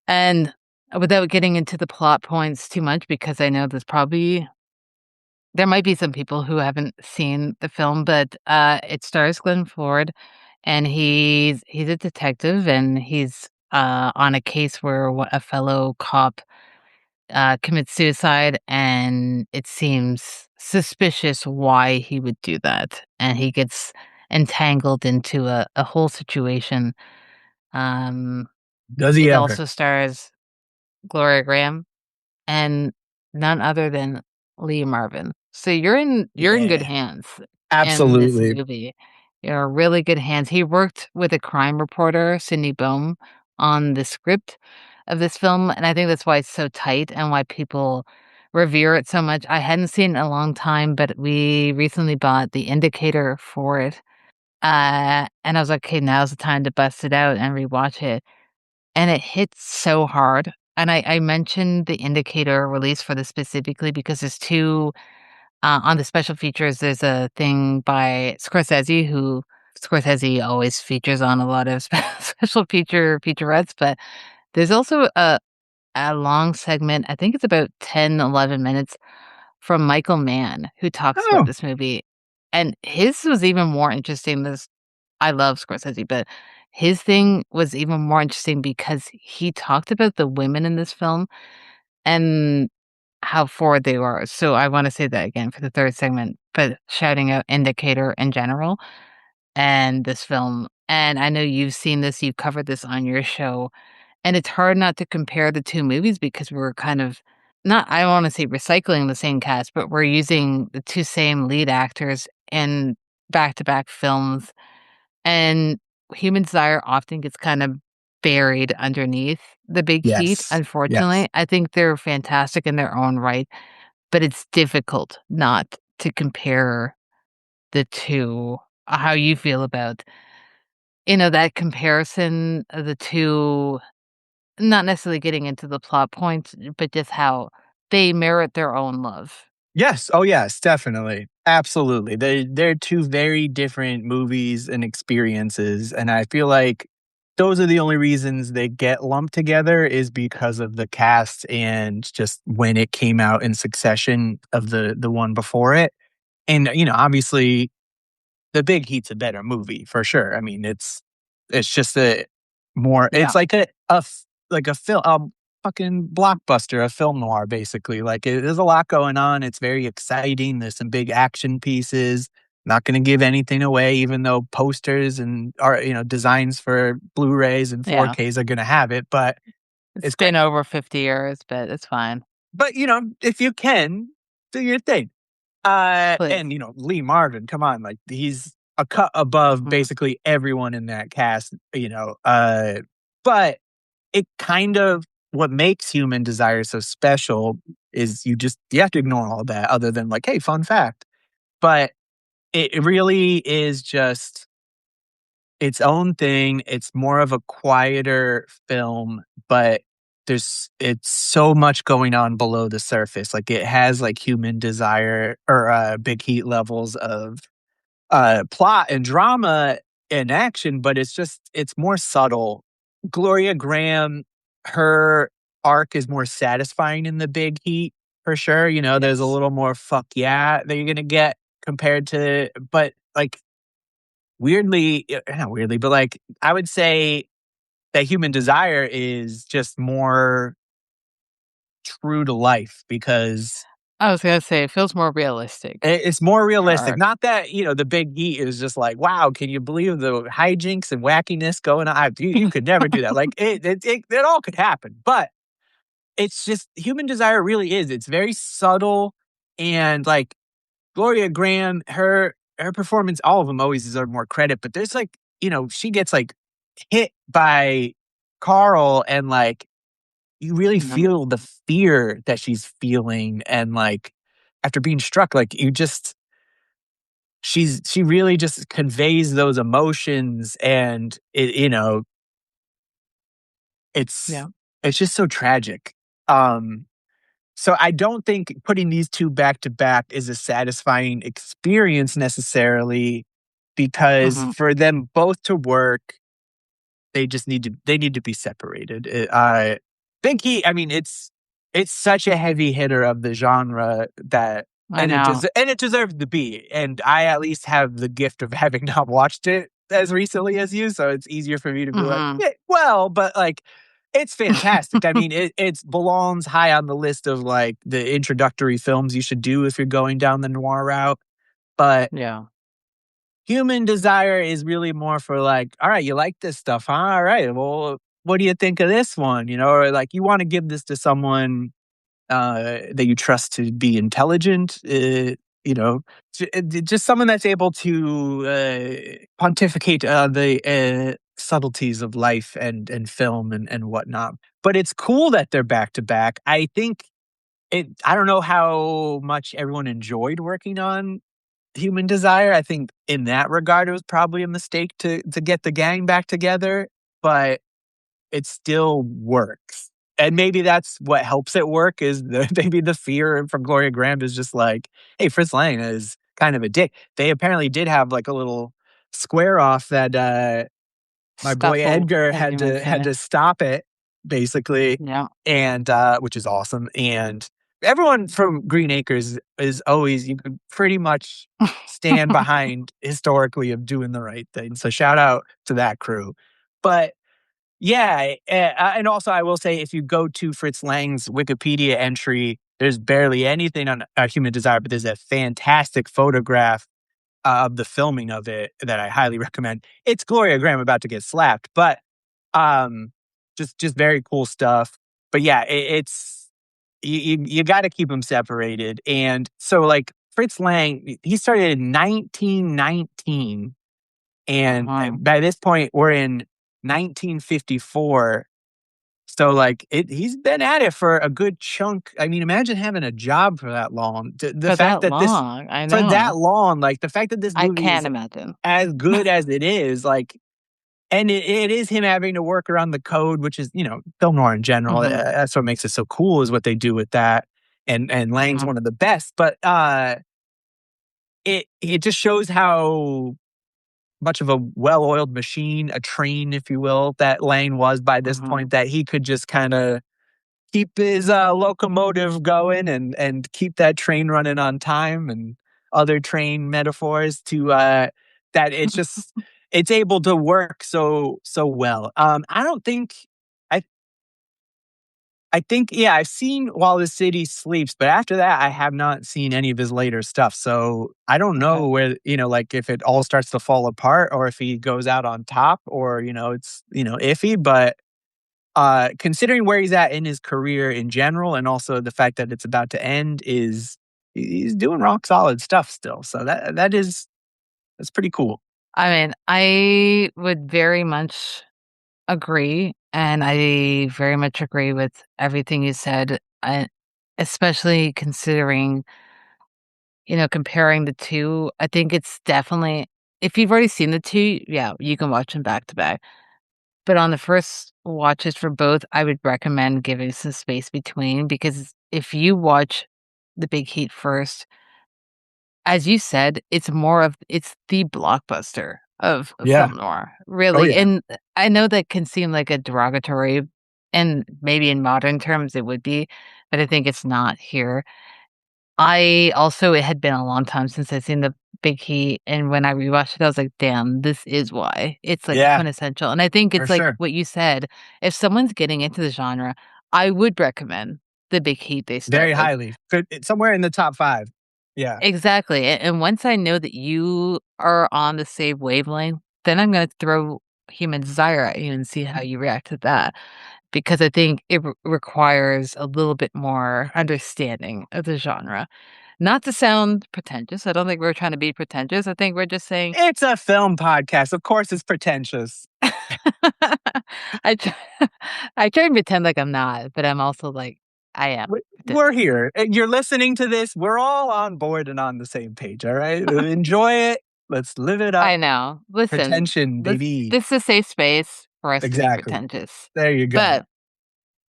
And without getting into the plot points too much, because I know there might be some people who haven't seen the film, but it stars Glenn Ford, and he's a detective, and he's on a case where a fellow cop commits suicide, and it seems suspicious why he would do that. And he gets entangled into a whole situation. Um, Does he it ever? also stars Gloria Grahame and none other than Lee Marvin. So you're in good Yeah, hands in this absolutely. movie. You're in really good hands. He worked with a crime reporter, Sidney Bohm, on the script of this film, and I think that's why it's so tight and why people revere it so much. I hadn't seen it in a long time, but we recently bought the indicator for it. And I was like, okay, now's the time to bust it out and rewatch it. And it hits so hard. And I mentioned the indicator release for this specifically because there's two on the special features. There's a thing by Scorsese, who Scorsese always features on a lot of special featurettes, but there's also a long segment. I think it's about 10, 11 minutes from Michael Mann, who talks about Oh, this movie. And his was even more interesting. This I love Scorsese, but his thing was even more interesting because he talked about the women in this film and how forward they were. So I want to say that again for the third segment, but shouting out Indicator in general and this film. And I know you've seen this, you've covered this on your show, and it's hard not to compare the two movies because we're kind of not, I don't want to say recycling the same cast, but we're using the two same lead actors in back to back films, and Human Desire often gets kind of buried underneath the big heat, yes, yes. unfortunately. I think they're fantastic in their own right, but it's difficult not to compare the two. How you feel about, that comparison of the two, not necessarily getting into the plot points, but just how they merit their own love. Yes. Oh, yes, definitely. Absolutely. They're two very different movies and experiences, and I feel like those are the only reasons they get lumped together is because of the cast and just when it came out in succession of the one before it. And, obviously The Big Heat's a better movie for sure. I mean, it's just a more Yeah. it's like like a film fucking blockbuster, a film noir basically. Like there's a lot going on. It's very exciting. There's some big action pieces. Not going to give anything away, even though posters and are designs for Blu-rays and Yeah. 4Ks are going to have it. But It's it's great. been over 50 years, but it's fine. But if you can, do your thing. Please. And Lee Marvin, come on, like he's a cut above Mhm. basically everyone in that cast, but it kind of what makes Human Desire so special is you have to ignore all that other than like, hey, fun fact. But it really is just its own thing. It's more of a quieter film, but it's so much going on below the surface. Like it has like Human Desire or Big Heat levels of plot and drama and action, but it's more subtle. Gloria Grahame, her arc is more satisfying in the Big Heat for sure. There's a Yes. little more fuck yeah that you're gonna get compared to, but like weirdly, not weirdly, but like I would say that Human Desire is just more true to life because I was gonna say it feels more realistic, it's more her realistic. arc. Not that, the Big Heat is just like, wow, can you believe the hijinks and wackiness going on? You could never do that. Like it all could happen, but it's just Human Desire really is. It's very subtle and like Gloria Grahame, her performance, all of them always deserve more credit, but there's like, she gets like hit by Carl and like you really Mhm. feel the fear that she's feeling and like after being struck, like she really just conveys those emotions and it's Yeah. it's just so tragic. Um So I don't think putting these 2 back to back is a satisfying experience necessarily because Mhm. for them both to work, they need to be separated. Big Heat, I mean, it's such a heavy hitter of the genre that I know. and it deserves to be, and I at least have the gift of having not watched it as recently as you, so it's easier for me to be like, Mhm. "Yeah, well," but, like, It's fantastic. I mean, it belongs high on the list of like the introductory films you should do if you're going down the noir route. But Yeah. Human Desire is really more for like, all right, you like this stuff, huh? All right, well, what do you think of this one? You know, or like you want to give this to someone that you trust to be intelligent, you know, just someone that's able to pontificate the subtleties of life and film and whatnot. But it's cool that they're back to back. I think I don't know how much everyone enjoyed working on Human Desire. I think in that regard, it was probably a mistake to get the gang back together, but it still works. And maybe that's what helps it work is maybe the fear from Gloria Grahame is just like, hey, Fritz Lang is kind of a dick. They apparently did have like a little square off that my boy Scuffle, Edgar as you might had say. to stop it, basically, Yeah. and which is awesome. And everyone from Green Acres is always you could pretty much stand behind historically of doing the right thing. So shout out to that crew. But yeah, and also I will say if you go to Fritz Lang's Wikipedia entry, there's barely anything on Human Desire, but there's a fantastic photograph of the filming of it that I highly recommend. It's Gloria Grahame about to get slapped, but um, just very cool stuff. But yeah, it's you got to keep them separated. And so like Fritz Lang, he started in 1919, and Uh-huh. by this point we're in 1954. So like he's been at it for a good chunk. I mean, imagine having a job for that long. The For fact that that this long, I for that know. long, like the fact that this I movie can't is imagine. as good as it is, like, and it is him having to work around the code, which is, you know, film noir in general. Mhm, That's what makes it so cool is what they do with that. And Lang's mhm, one of the best, but it just shows how much of a well-oiled machine, a train, if you will, that Lang was by this mhm. point that he could just kind of keep his locomotive going and keep that train running on time and other train metaphors to that it's able to work so well. I don't think I I think yeah, I've seen While the City Sleeps, but after that I have not seen any of his later stuff. So I don't Okay. know where, you know, like if it all starts to fall apart or if he goes out on top or, you know, it's, you know, iffy, but considering where he's at in his career in general, and also the fact that it's about to end, is he's doing rock solid stuff still. So that's pretty cool. I mean, I would very much agree, and I very much agree with everything you said, especially considering, comparing the 2. I think it's definitely if you've already seen the 2, yeah, you can watch them back to back. But on the first watches for both, I would recommend giving some space between because if you watch The Big Heat first, as you said, it's the blockbuster of Yeah. film noir, Oh really, yeah. and I know that can seem like a derogatory, and maybe in modern terms it would be, but I think it's not here. It had been a long time since I'd seen The Big Heat, and when I rewatched it, I was like, "Damn, this is why." It's, like, Yeah, quintessential, and I think for it's like sure. what you said, if someone's getting into the genre, I would recommend The Big Heat they start Very with. highly. Somewhere in the top 5. Yeah. Exactly, and once I know that you are on the same wavelength, then I'm gonna throw Human Desire at you and see how you react to that, because I think it requires a little bit more understanding of the genre. Not to sound pretentious, I don't think we're trying to be pretentious, I think we're just saying It's a film podcast. Of course it's pretentious. I try I try and pretend like I'm not, but I'm also like, I am We're pretentious. here. You're listening to this. We're all on board and on the same page, all right? Enjoy it. Let's live it up. I know. Listen, Pretension, baby. this is a safe space for us to be Exactly. pretentious. There you go. But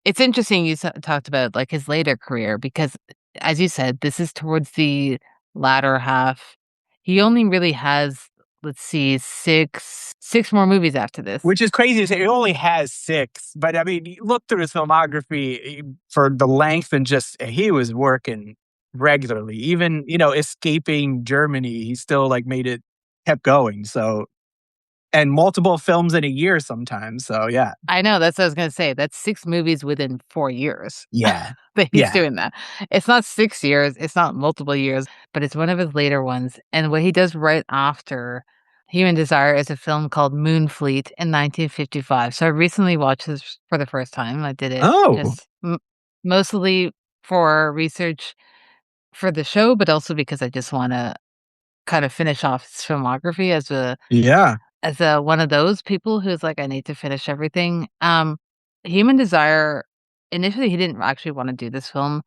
it's interesting you talked about like his later career because, as you said, this is towards the latter half. He only really has, let's see, six more movies after this. Which is crazy to say. He only has 6, but I mean, you look through his filmography for the length and just he was working regularly. Even, you know, escaping Germany, he still like made it, kept going. So and multiple films in a year sometimes. So yeah, I know, that's what I was gonna say. That's 6 movies within 4 years yeah, that he's yeah. doing that. It's not 6 years, it's not multiple years, but it's one of his later ones, and what he does right after Human Desire is a film called Moonfleet in 1955. So I recently watched this for the first time. I did it Oh, just mostly for research for the show, but also because I just wanna kind of finish off his filmography yeah. as a one of those people who's like, "I need to finish everything." Human Desire, initially, he didn't actually wanna do this film,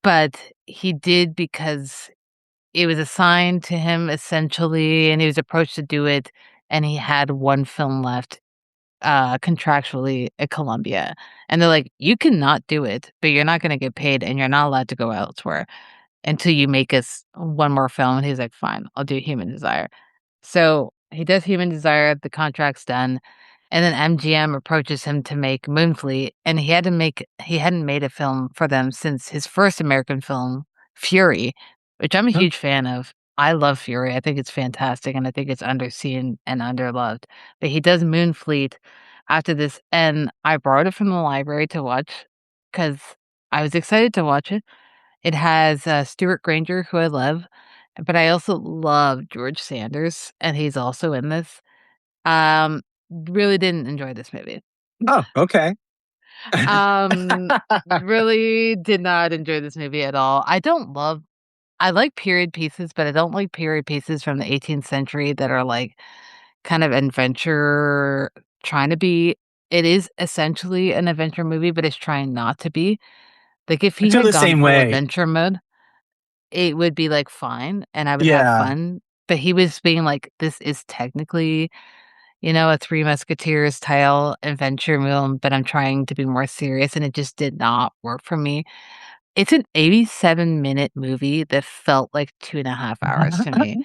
but he did because it was assigned to him essentially, and he was approached to do it, and he had 1 film left, contractually at Columbia, and they're like, "You cannot do it, but you're not gonna get paid, and you're not allowed to go elsewhere until you make us 1 more film," and he's like, "Fine, I'll do Human Desire." So, he does Human Desire, the contract's done, and then MGM approaches him to make Moonfleet, and he hadn't made a film for them since his first American film, Fury, which I'm a Huh. huge fan of. I love Fury, I think it's fantastic, and I think it's underseen and underloved. But he does Moonfleet after this, and I borrowed it from the library to watch because I was excited to watch it. It has, Stuart Granger, who I love, but I also love George Sanders, and he's also in this. Really didn't enjoy this movie. Oh, okay. Um, really did not enjoy this movie at all. I like period pieces, but I don't like period pieces from the 18th century that are, like, kind of adventure trying to be it is essentially an adventure movie, but it's trying not to be. Like, if I he feel had the gone same full way. adventure mode, it would be, like, fine, and I would have Yeah, fun, but he was being like, "This is technically, a Three Musketeers style adventure film, but I'm trying to be more serious," and it just did not work for me. It's an 87-minute movie that felt like 2.5 hours to me.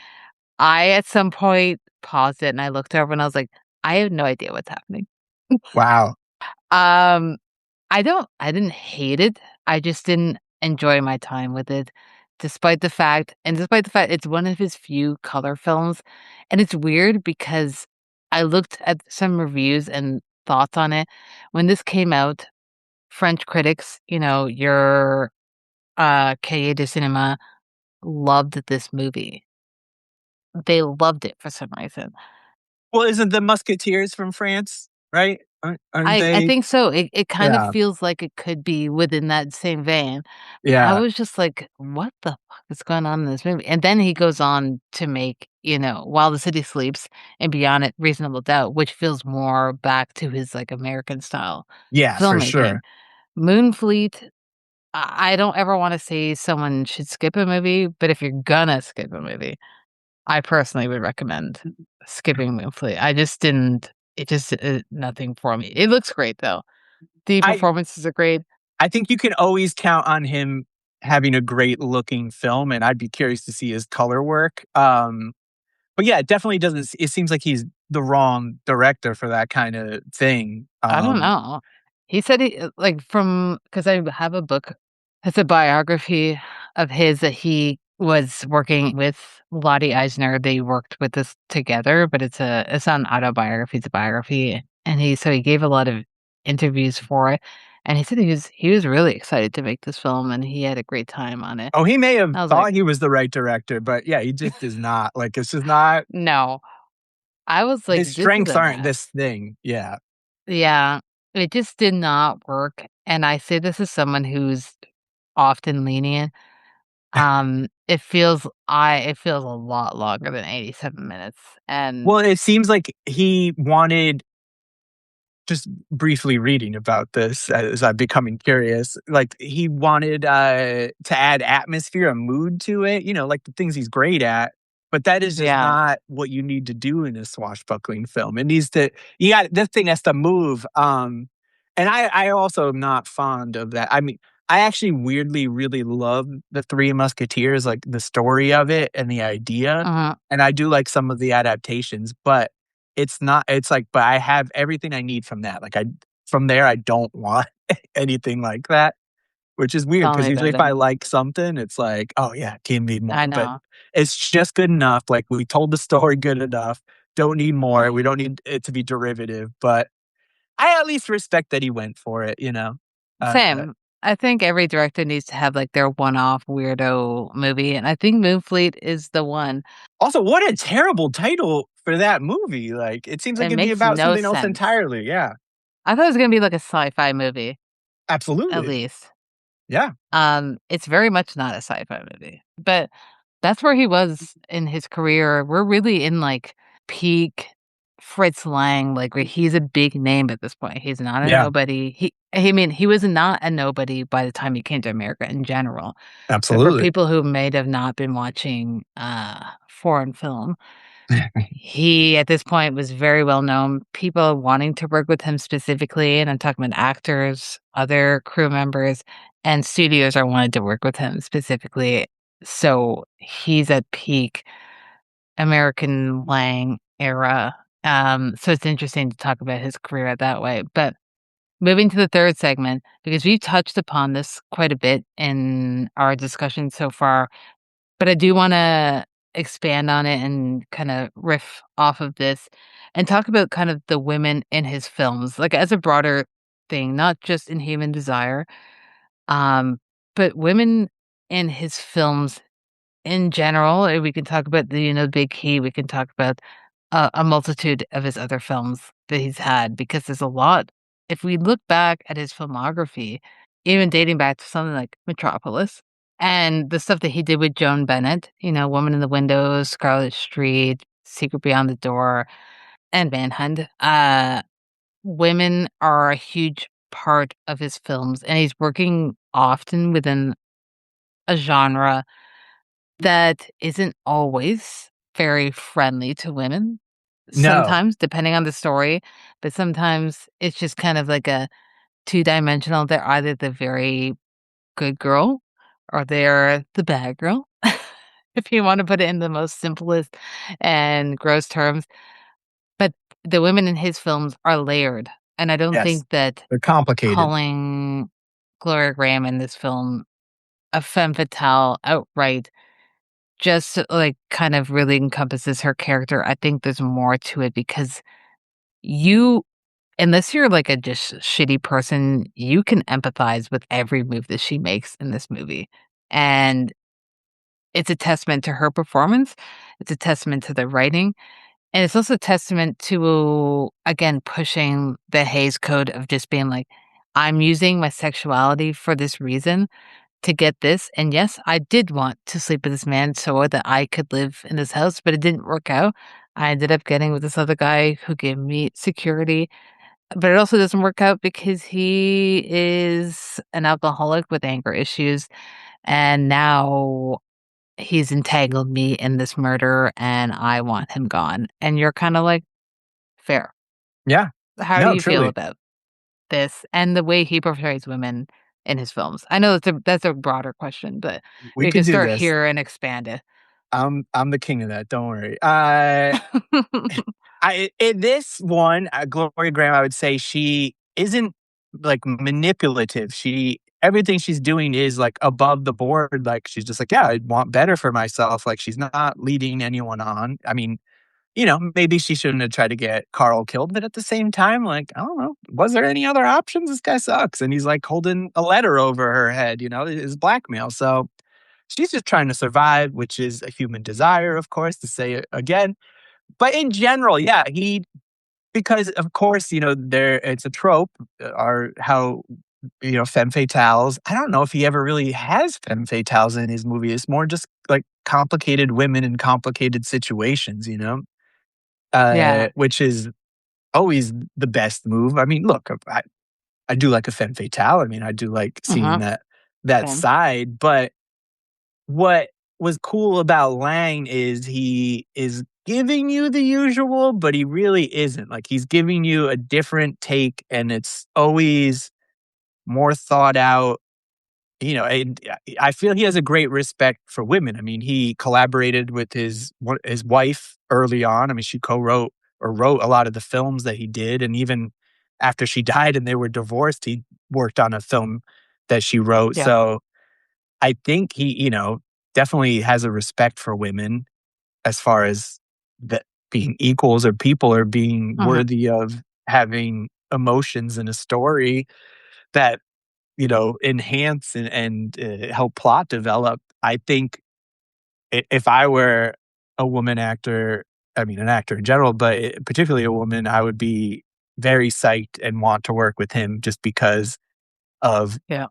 I, at some point, paused it, and I looked over, and I was like, "I have no idea what's happening." wow. Um I didn't hate it, I just didn't enjoy my time with it, despite the fact it's one of his few color films, and it's weird because I looked at some reviews and thoughts on it. When this came out, French critics, your, Cahiers de Cinema, loved this movie. They loved it for some reason. Well, isn't the Musketeers from France, right? Aren't I they? think so. It kind of Yeah, feels like it could be within that same vein. I yeah, was just like, "What the fuck is going on in this movie?" And then he goes on to make, While the City Sleeps and Beyond It Reasonable Doubt, which feels more back to his, like, American style yeah, for filmmaking. sure. Moonfleet, I don't ever wanna say someone should skip a movie, but if you're gonna skip a movie, I personally would recommend skipping Moonfleet. I just didn't it just, nothing for me. It looks great, though. The I performances are great. I think you can always count on him having a great looking film, and I'd be curious to see his color work. But yeah, it definitely doesn't. It seems like he's the wrong director for that kind of thing. I don't know. He said like, from because I have a book, it's a biography of his that he was working with Lottie Eisner. They worked with this together, but it's not an autobiography, it's a biography. And he gave a lot of interviews for it. And he said he was really excited to make this film and he had a great time on it. Oh, he may have I was like, thought he was the right director, but yeah, he just is not. Like, it's just not. no. I was like, His this is strengths a aren't mess. this thing. Yeah. Yeah, it just did not work, and I say this as someone who's often lenient. It feels a lot longer than 87 minutes, and Well, it seems like he wanted, just briefly reading about this as I'm becoming curious, like he wanted to add atmosphere and mood to it, like the things he's great at. But that is just yeah, not what you need to do in a swashbuckling film. It needs to, this thing has to move. And I also am not fond of that. I mean, I actually weirdly really love the Three Musketeers, like the story of it and the idea. mhm, And I do like some of the adaptations, but it's not it's like, but I have everything I need from that. Like, from there, I don't want anything like that, which is weird tell because me usually about if it. I like something, it's like, "Oh, yeah, give me more," I but know. it's just good enough, like, we told the story good enough, Don't need more. We don't need it to be derivative, but I at least respect that he went for it, you know? Uh, Same. I think every director needs to have, like, their one-off weirdo movie, and I think Moonfleet is the one. Also, what a terrible title for that movie, like, it seems like It it'd be makes about no something else sense. entirely, yeah. I thought it was gonna be like a sci-fi movie, at Absolutely. least. Yeah. It's very much not a sci-fi movie, but that's where he was in his career. We're really in, like, peak Fritz Lang, like, where he's a big name at this point. He's not a Yeah, nobody. I mean, he was not a nobody by the time he came to America in general, but for absolutely. people who may have not been watching, foreign film, he, at this point, was very well known. People wanting to work with him specifically, and I'm talking about actors, other crew members, and studios are wanted to work with him specifically. So he's at peak American Lang era. So it's interesting to talk about his career that way. But moving to the third segment, because we touched upon this quite a bit in our discussion so far, but I do wanna expand on it and kinda riff off of this and talk about kind of the women in his films, like, as a broader thing, not just in Human Desire, um, but women in his films in general. We can talk about the Big Key, we can talk about a multitude of his other films that he's had, because there's a lot. If we look back at his filmography, even dating back to something like Metropolis and the stuff that he did with Joan Bennett, Woman in the Windows, Scarlet Street, Secret Beyond the Door, and Manhunt, women are a huge part of his films, and he's working often within a genre that isn't always very friendly to women. No. Sometimes, depending on the story, but sometimes it's just kind of like a two-dimensional. They're either the very good girl or they're the bad girl, if you wanna put it in the most simplest and gross terms. But the women in his films are layered, and I don't Yes. think that They're complicated. calling Gloria Grahame in this film a femme fatale outright just, like, kind of really encompasses her character. I think there's more to it because you unless you're, like, a just shitty person, you can empathize with every move that she makes in this movie, and it's a testament to her performance, it's a testament to the writing, and it's also a testament to, again, pushing the Hays Code of just being like, "I'm using my sexuality for this reason to get this, and yes, I did want to sleep with this man so that I could live in this house, but it didn't work out. I ended up getting with this other guy who gave me security, but it also doesn't work out because he is an alcoholic with anger issues, and now he's entangled me in this murder, and I want him gone." And you're kinda like, "Fair." Yeah. How do No, you feel truly. about this and the way he portrays women in his films? I know that's a broader question, but We we could can do start this. here and expand it. I'm the king of that, don't worry. I in this one, Gloria Grahame, I would say she isn't, like, manipulative. Everything she's doing is, like, above the board, like, she's just like, "Yeah, I want better for myself," like, she's not leading anyone on. I mean, maybe she shouldn't have tried to get Carl killed, but at the same time, like, I don't know, was there any other options? This guy sucks, and he's, like, holding a letter over her head, is blackmail, so she's just trying to survive, which is a human desire, of course, to say it again. But in general, yeah, because of course, there it's a trope, or how, femme fatales. I don't know if he ever really has femme fatales in his movie. It's more just like complicated women in complicated situations, Yeah. which is always the best move. I mean, look, I do like a femme fatale. I mean, I do like seeing Uh-huh. that Same. side, but what was cool about Lang is he is giving you the usual, but he really isn't. Like, he's giving you a different take, and it's always more thought out. And I feel he has a great respect for women. I mean, he collaborated with his wife early on. I mean, she co-wrote or wrote a lot of the films that he did, and even after she died and they were divorced, he worked on a film that she wrote. Yeah. So I think he, definitely has a respect for women as far as that being equals or people or being Mhm. worthy of having emotions in a story that, enhance and help plot develop. I think if I were a woman actor, I mean, an actor in general, but particularly a woman, I would be very psyched and want to work with him just because of, Yeah.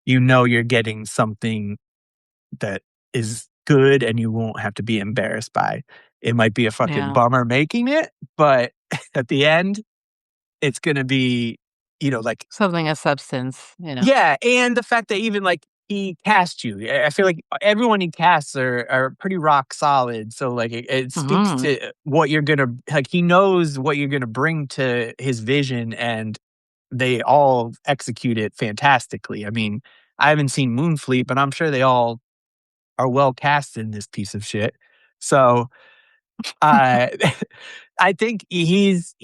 you're getting something that is good and you won't have to be embarrassed by. It might be a fucking Yeah. bummer making it, but at the end, it's gonna be, like, Something of substance. yeah, and the fact that even, like, he cast you. I feel like everyone he casts are pretty rock solid, so, like, it speaks Mhm. to what you're gonna like, he knows what you're gonna bring to his vision, and they all execute it fantastically. I mean, I haven't seen Moonfleet, but I'm sure they all are well cast in this piece of shit. So, uh, I think he's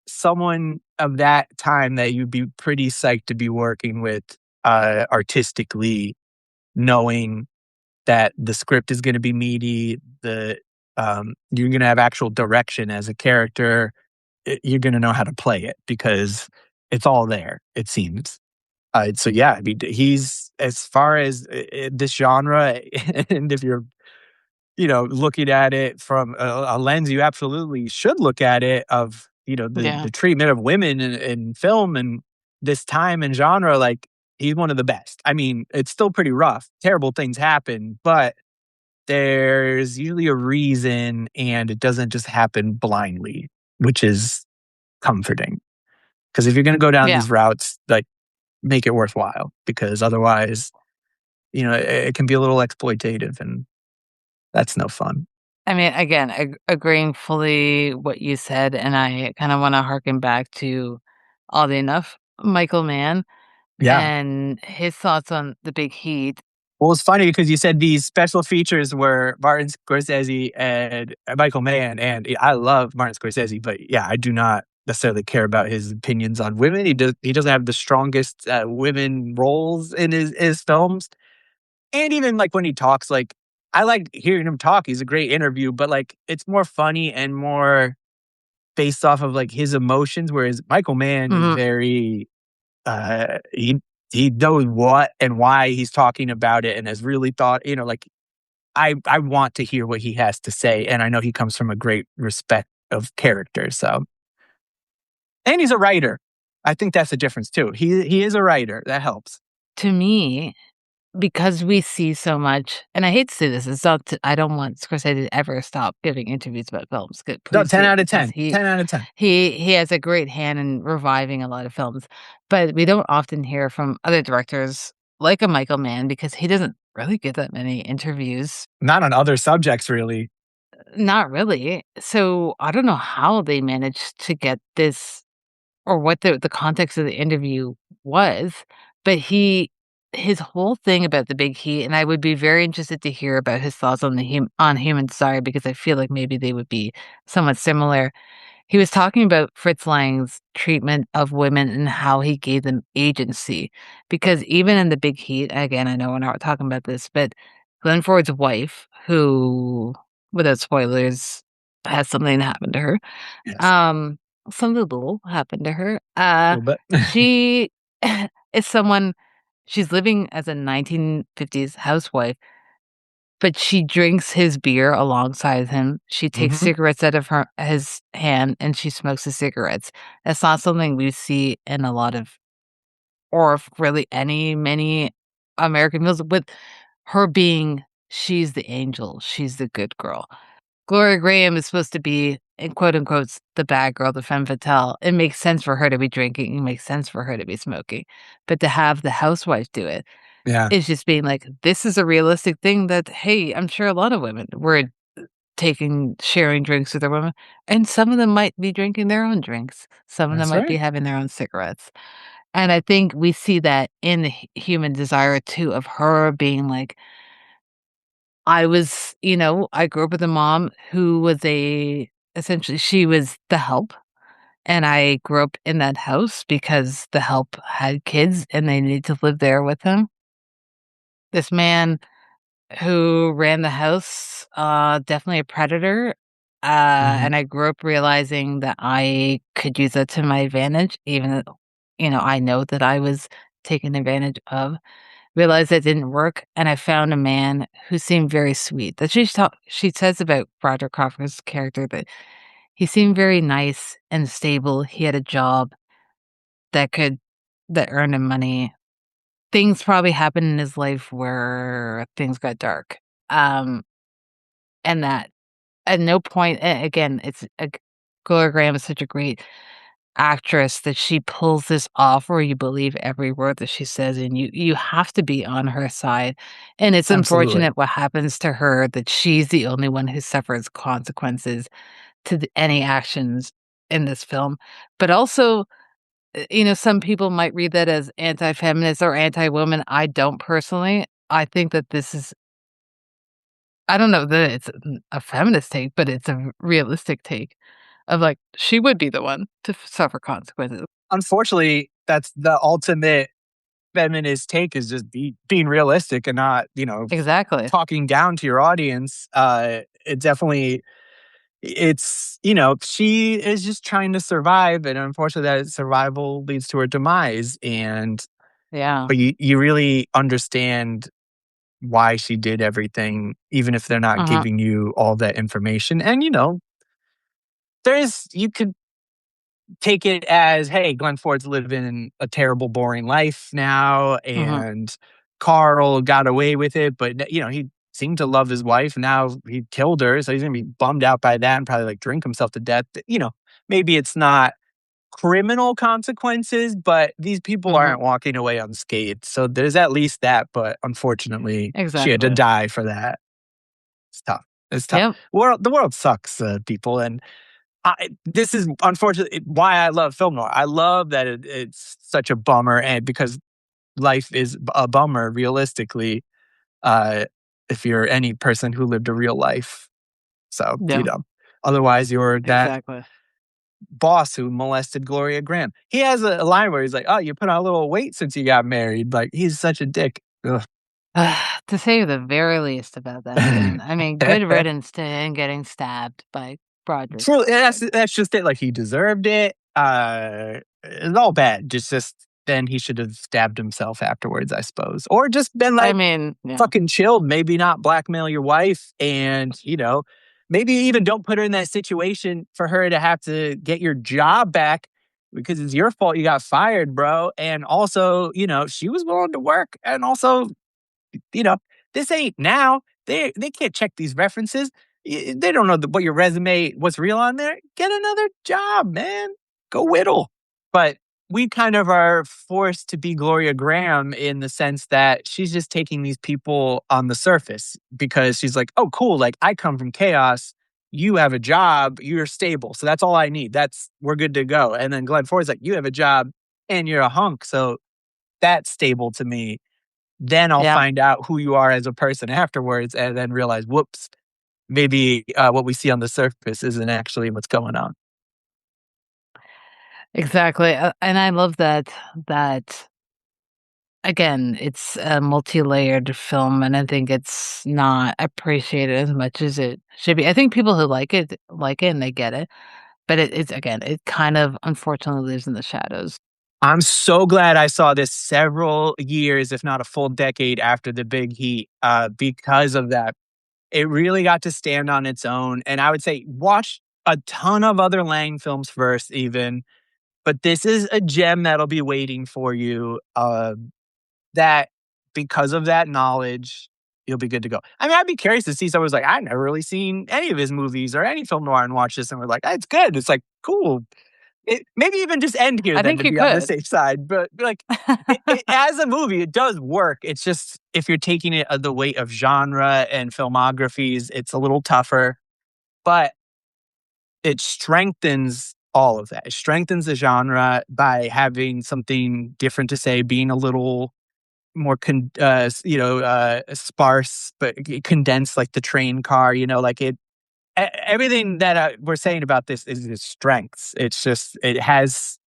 someone of that time that you'd be pretty psyched to be working with, artistically, knowing that the script is gonna be meaty, you're gonna have actual direction as a character, you're gonna know how to play it because it's all there, it seems. So yeah, I mean, he's as far as this genre, and if you're, looking at it from a lens you absolutely should look at it of, Yeah. the treatment of women in film and this time and genre, like, he's one of the best. I mean, it's still pretty rough. Terrible things happen, but there's usually a reason and it doesn't just happen blindly, which is comforting. Because if you're gonna go down Yeah. these routes, like, make it worthwhile because otherwise, it can be a little exploitative and that's no fun. I mean, again, agreeing fully what you said, and I kinda wanna harken back to, oddly enough, Michael Mann Yeah. and his thoughts on The Big Heat. Well, it's funny because you said these special features were Martin Scorsese and Michael Mann, and I love Martin Scorsese, but yeah, I do not necessarily care about his opinions on women. He doesn't have the strongest women roles in his films, and even like when he talks, like, I like hearing him talk. He's a great interview, but like it's more funny and more based off of like his emotions, whereas Michael Mann is Mhm. very he knows what and why he's talking about it and has really thought, like, I want to hear what he has to say, and I know he comes from a great respect of character, so and he's a writer. I think that's the difference too. He is a writer, that helps. To me, because we see so much, and I hate to say this, it's not t I don't want Scorsese to ever stop giving interviews about films, good No, please 10 do, out of because 10. 10 out of 10. he has a great hand in reviving a lot of films, but we don't often hear from other directors like a Michael Mann because he doesn't really get that many interviews. Not on other subjects, really. Not really. So, I don't know how they managed to get this or what the context of the interview was, but his whole thing about the Big Heat, and I would be very interested to hear about his thoughts on on Human Desire because I feel like maybe they would be somewhat similar. He was talking about Fritz Lang's treatment of women and how he gave them agency, because even in the Big Heat, again, I know we're not talking about this, but Glenn Ford's wife, who, without spoilers, has something happen to her, Yes. um, something little happened to her. A little bit. She is someone she's living as a 1950s housewife, but she drinks his beer alongside him. She takes Mhm. cigarettes out of his hand, and she smokes his cigarettes. That's not something we see in a lot of or if really many American meals with her being she's the angel, she's the good girl. Gloria Grahame is supposed to be, in quote unquote, the bad girl, the femme fatale. It makes sense for her to be drinking. It makes sense for her to be smoking. But to have the housewife do it Yeah, is just being like, this is a realistic thing that, hey, I'm sure a lot of women were sharing drinks with their women. And some of them might be drinking their own drinks. Some of them that's might be right. having their own cigarettes. And I think we see that in the human desire too, of her being like, I grew up with a mom who was essentially, she was the help. And I grew up in that house because the help had kids and they needed to live there with him. This man who ran the house, definitely a predator. Mhm. And I grew up realizing that I could use that to my advantage, even though, I know that I was taken advantage of. Realized that didn't work, and I found a man who seemed very sweet. That she says about Roger Crawford's character that he seemed very nice and stable. He had a job that could that earned him money. Things probably happened in his life where things got dark. Um, and that at no point, again, Gloria Grahame is such a great actress that she pulls this off where you believe every word that she says, and you have to be on her side. And it's Absolutely. unfortunate what happens to her, that she's the only one who suffers consequences to any actions in this film. But also, some people might read that as anti-feminist or anti-woman. I don't personally. I think that this is, I don't know that it's a feminist take, but it's a realistic take of, like, she would be the one to suffer consequences. Unfortunately, that's the ultimate feminist take, is just being realistic and not, Exactly. talking down to your audience. It definitely, she is just trying to survive, and unfortunately that survival leads to her demise. Yeah. But you really understand why she did everything, even if they're not Uh-huh. giving you all that information. And you could take it as, hey, Glenn Ford's living a terrible, boring life now, Mhm. and Carl got away with it, but he seemed to love his wife. Now he killed her, so he's gonna be bummed out by that and probably like drink himself to death. Maybe it's not criminal consequences, but these people Mhm. aren't walking away unscathed. So there's at least that, but unfortunately, she had to Exactly. die for that. It's tough. It's tough. Yep. The world sucks, people, and this is unfortunately why I love film noir. I love that it's such a bummer, and because life is a bummer, realistically, uh, if you're any person who lived a real life. So, Yeah. otherwise you're that Exactly. boss who molested Gloria Grahame. He has a line where he's like, "Oh, you put on a little weight since you got married." Like, he's such a dick. Ugh. To say the very least about that man. I mean, good riddance to him getting stabbed by Broderick. True, that's just it. Like, he deserved it. It's all bad. Just then he should have stabbed himself afterwards, I suppose, or just been I like mean, yeah. fucking chilled. Maybe not blackmail your wife, and maybe even don't put her in that situation for her to have to get your job back because it's your fault you got fired, bro. And also, she was willing to work, and also, you know, this ain't now. They can't check these references. They don't know what your resume, what's real on there. Get another job, man. Go whittle. But we kind of are forced to be Gloria Grahame in the sense that she's just taking these people on the surface because she's like, oh, cool. Like, I come from chaos. You have a job. You're stable. So that's all I need. We're good to go. And then Glenn Ford's like, you have a job and you're a hunk. So that's stable to me. Then I'll Yeah. find out who you are as a person afterwards, and then realize, whoops, maybe what we see on the surface isn't actually what's going on. Exactly. And I love that again, it's a multi-layered film, and I think it's not appreciated as much as it should be. I think people who like it and they get it, but it's, again, it kind of unfortunately lives in the shadows. I'm so glad I saw this several years, if not a full decade after the big heat, because of that. It really got to stand on its own. And I would say watch a ton of other Lang films first, even. But this is a gem that'll be waiting for you. That because of that knowledge, you'll be good to go. I mean, I'd be curious to see someone who's like, I've never really seen any of his movies or any film noir and watch this, and we're like, it's good. It's like, cool. Maybe even just end here I then think to you be on the could. safe side. But like, as a movie, it does work. It's just if you're taking it the weight of genre and filmographies, it's a little tougher. But it strengthens all of that. It strengthens the genre by having something different to say, being a little more sparse but condensed, like the train car, like everything that we're saying about this is its strengths. It's just it has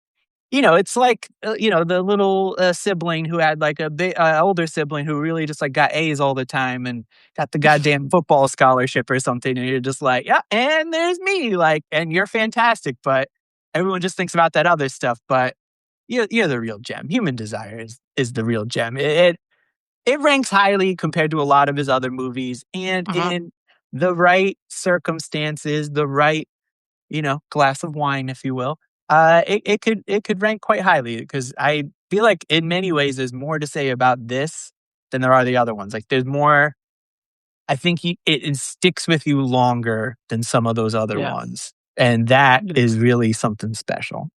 it's like, the little, sibling who had, like, a big older sibling who really just, like, got A's all the time and got the goddamn football scholarship or something, and you're just like, "Yeah, and there's me," like, "And you're fantastic," but everyone just thinks about that other stuff, but you're the real gem. Human Desire is the real gem. It ranks highly compared to a lot of his other movies, and Mhm. in the right circumstances, the right, glass of wine, if you will, it could rank quite highly because I feel like in many ways there's more to say about this than there are the other ones. Like there's more. I think it sticks with you longer than some of those other Yes. ones, and that is really something special.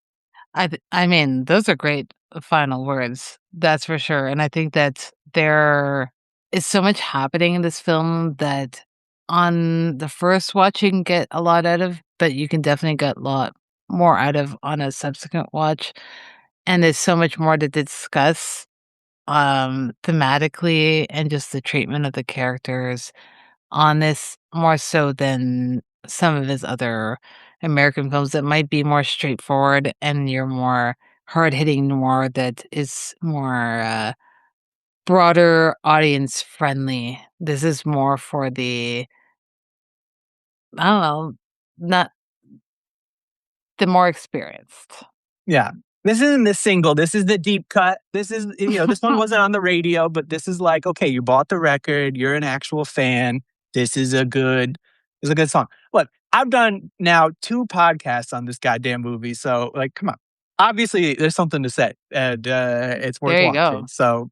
I mean, those are great final words, that's for sure, and I think that there is so much happening in this film that on the first watch you can get a lot out of, but you can definitely get a lot more out of on a subsequent watch, and there's so much more to discuss, thematically and just the treatment of the characters on this more so than some of his other American films that might be more straightforward and your more hard-hitting noir that is more, broader audience friendly. This is more for the I don't know, not the more experienced. Yeah. This isn't the single, this is the deep cut. This is this one wasn't on the radio, but this is like, okay, you bought the record, you're an actual fan. This is a good song. Look, I've done now 2 podcasts on this goddamn movie, so, like, come on. Obviously, there's something to say, and, it's worth There you watching. go. So,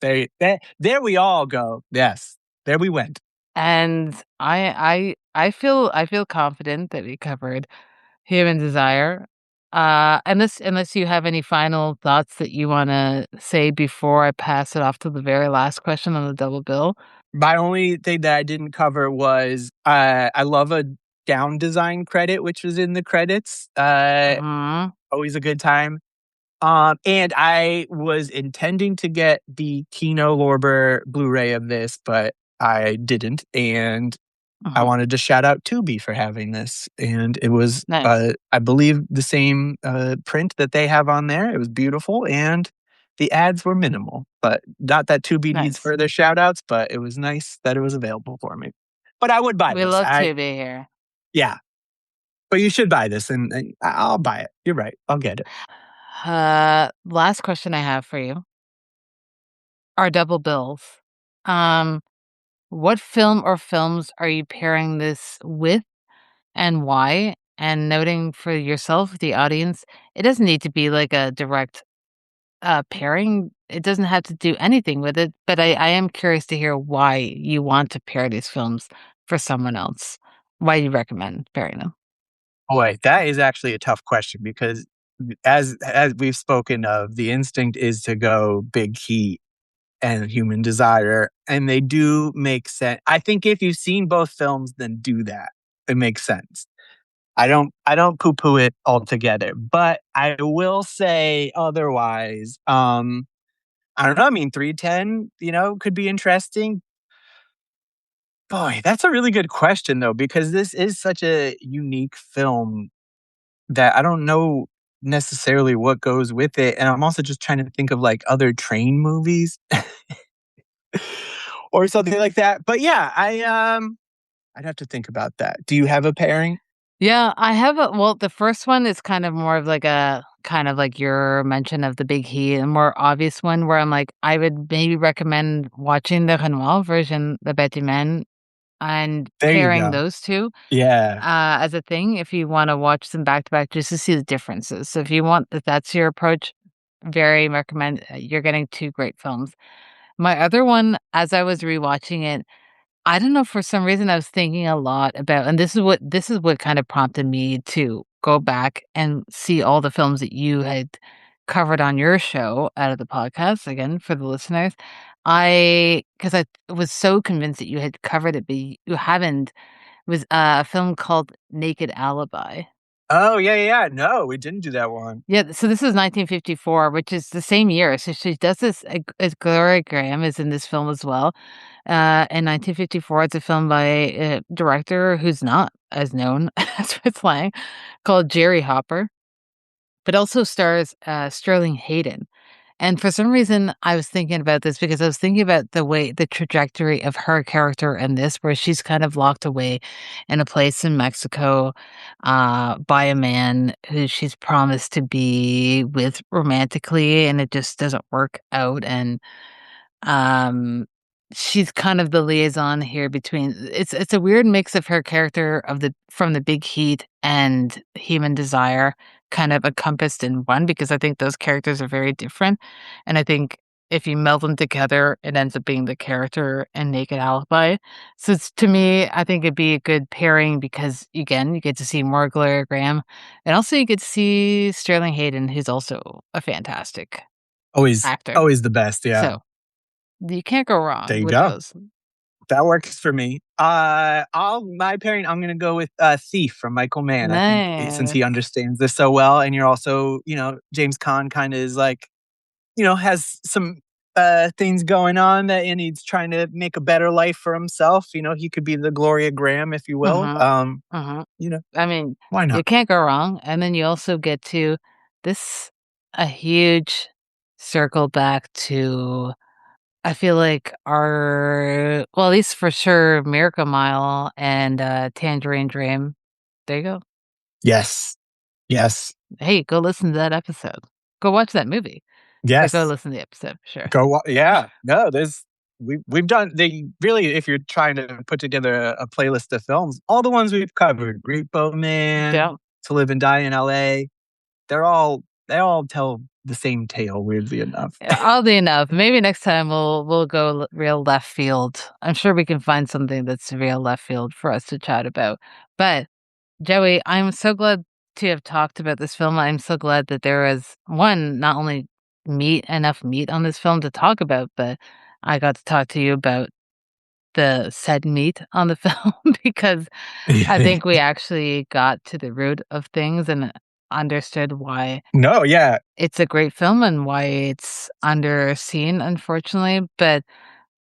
there we all go. Yes, there we went. And I feel confident that we covered Human Desire. Unless you have any final thoughts that you wanna say before I pass it off to the very last question on the double bill. My only thing that I didn't cover was, I love a down design credit, which was in the credits. Mhm, Always a good time. And I was intending to get the Kino Lorber Blu-ray of this, but I didn't, and I mhm. wanted to shout out Tubi for having this, and it was, Nice, I believe the same, print that they have on there. It was beautiful, and the ads were minimal, but not that Tubi needs nice. further shout outs, but it was nice that it was available for me. But I would buy We this. love to be here. Yeah, but you should buy this, and I'll buy it. You're right. I'll get it. Last question I have for you are double bills. Um, what film or films are you pairing this with and why? And noting for yourself, the audience, it doesn't need to be like a direct pairing. It doesn't have to do anything with it, but I am curious to hear why you want to pair these films for someone else. Why you recommend pairing them. Boy, that is actually a tough question because as we've spoken of, the instinct is to go Big Heat and Human Desire, and they do make sense. I think if you've seen both films, then do that. It makes sense. I don't poo-poo it altogether, but I will say otherwise. I don't know. I mean, 310, could be interesting. Boy, that's a really good question though, because this is such a unique film that I don't know necessarily what goes with it, and I'm also just trying to think of, like, other train movies or something like that, but yeah, I'd have to think about that. Do you have a pairing? Yeah, I have a well, the first one is kind of more of like a kind of like your mention of the Big He, a more obvious one where I'm like, I would maybe recommend watching the Renoir version, the Bâtiment, and There you pairing go. those 2, Yeah. as a thing if you wanna watch them back to back just to see the differences. So if that's your approach, very recommend you're getting 2 great films. My other one, as I was rewatching it, I don't know, for some reason, I was thinking a lot about and this is what kind of prompted me to go back and see all the films that you had covered on your show out of the podcast, again, for the listeners. Because I was so convinced that you had covered it, but you haven't. It was a film called Naked Alibi. Oh, yeah, yeah, yeah. No, we didn't do that one. Yeah, so this is 1954, which is the same year. So she does this. Gloria Grahame is in this film as well. In 1954, it's a film by a director who's not as known as Fritz Lang, called Jerry Hopper. but also stars Sterling Hayden. And for some reason, I was thinking about this because I was thinking about the trajectory of her character in this, where she's kind of locked away in a place in Mexico by a man who she's promised to be with romantically, and it just doesn't work out. And um, she's kind of the liaison here between it's a weird mix of her character from the Big Heat and Human Desire kind of encompassed in one, because I think those characters are very different. And I think if you meld them together, it ends up being the character in Naked Alibi. So to me, I think it'd be a good pairing because, again, you get to see more Gloria Grahame, and also you get to see Sterling Hayden, who's also a fantastic actor. Always the best. Yeah. So you can't go There wrong you with go. those. That works for me. My pairing, I'm gonna go with Thief from Michael Mann. I think since Nice. he understands this so well, and you're also, James Caan kind of is like, has some things going on and he's trying to make a better life for himself. He could be the Gloria Grahame, if you will. Mhm. Mhm. You know, I mean, why you not? can't go wrong, and then you also get to this a huge circle back to, I feel like, at least for sure, Miracle Mile and Tangerine Dream. There you go. Yes. Yes. Hey, go listen to that episode. Go watch that movie, but go Yes. listen to the episode, sure. Yeah. No, we've done they really, if you're trying to put together a playlist of films, all the ones we've covered, Repo Man, Yeah. To Live and Die in LA, they all tell the same tale, weirdly enough. Oddly enough, maybe next time we'll go real left field. I'm sure we can find something that's real left field for us to chat about. But Joey, I'm so glad to have talked about this film. I'm so glad that there was not only enough meat on this film to talk about, but I got to talk to you about the said meat on the film because I think we actually got to the root of things and understood why No, yeah. it's a great film and why it's underseen, unfortunately. But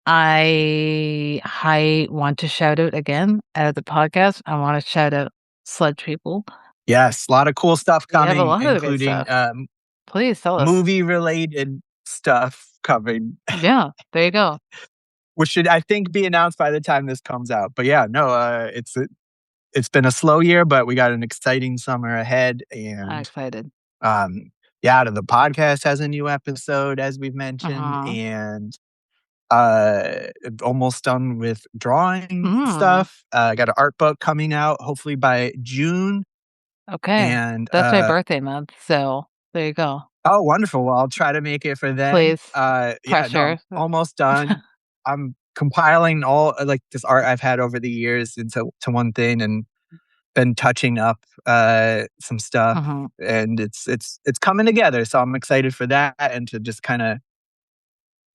I want to shout out again out of the podcast. I want to shout out Sludge People. Yes, a lot of cool stuff We have a coming, lot of good including stuff. Please tell us. movie-related stuff coming, Yeah, there you go. which should, I think, be announced by the time this comes out. But yeah, no, it's been a slow year, but we got an exciting summer ahead. I'm And excited. yeah, the podcast has a new episode, as we've mentioned, Uh-huh. and uh almost done with drawing Mm, stuff. I got an art book coming out hopefully by June. okay. And That's my birthday month, so there you go. oh, wonderful. Well, I'll try to make it for then. Please. Yeah, no, I'm Pressure. almost done. I'm compiling all like this art I've had over the years into one thing, and been touching up some stuff, Uh-huh. and it's coming together. So I'm excited for that, and to just kind of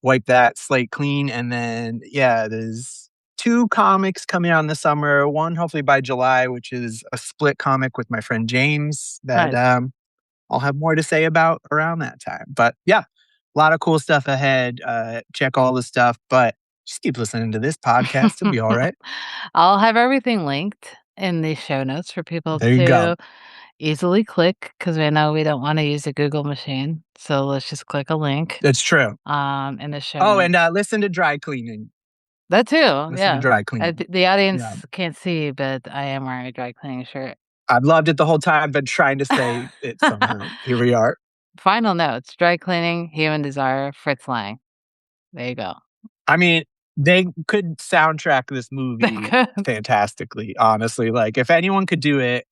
wipe that slate clean. And then yeah, there's two comics coming out in the summer. One hopefully by July, which is a split comic with my friend James that Nice. I'll have more to say about around that time. But yeah, a lot of cool stuff ahead. Check all the stuff, but just keep listening to this podcast. It'll be all right. I'll have everything linked in the show notes for people There you go. to easily click because we know we don't want to use a Google machine. So let's just click a link That's true. in the show Oh, notes. and listen to Dry Cleaning. That too, Listen to yeah. Dry Cleaning. The audience Yeah. can't see, but I am wearing a dry cleaning shirt. I've loved it the whole time, been trying to say it somehow. Here we are. Final notes: dry cleaning, Human Desire, Fritz Lang. There you go. I mean, they could soundtrack this They movie could. fantastically, honestly. Like, if anyone could do it,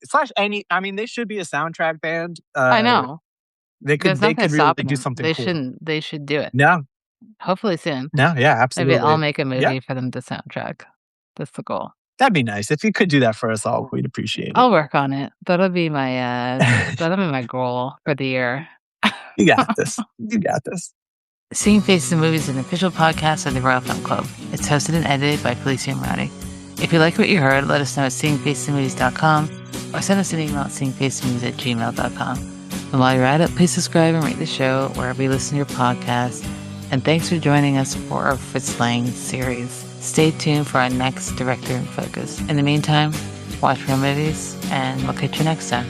I mean, they should be a soundtrack band. I know. They There's could nothing really stopping do them. something cool. They should do it. No, Hopefully soon. no, yeah, Maybe I'll absolutely. make a Yeah, movie for them to soundtrack. That's the goal. that'd be nice. If you could do that for us all, we'd appreciate it. I'll work on it. That'll be my goal for the year. You got this. You got this. Seeing Faces in Movies is an official podcast of the Royal Film Club. It's hosted and edited by Felicia and Ronnie. If you like what you heard, let us know at seeingfacesinmovies.com or send us an email at seeingfacesinmovies@gmail.com. And while you're at it, please subscribe and rate the show wherever you listen to your podcast. And thanks for joining us for our Fritz Lang series. Stay tuned for our next Director in Focus. In the meantime, watch real movies, and we'll catch you next time.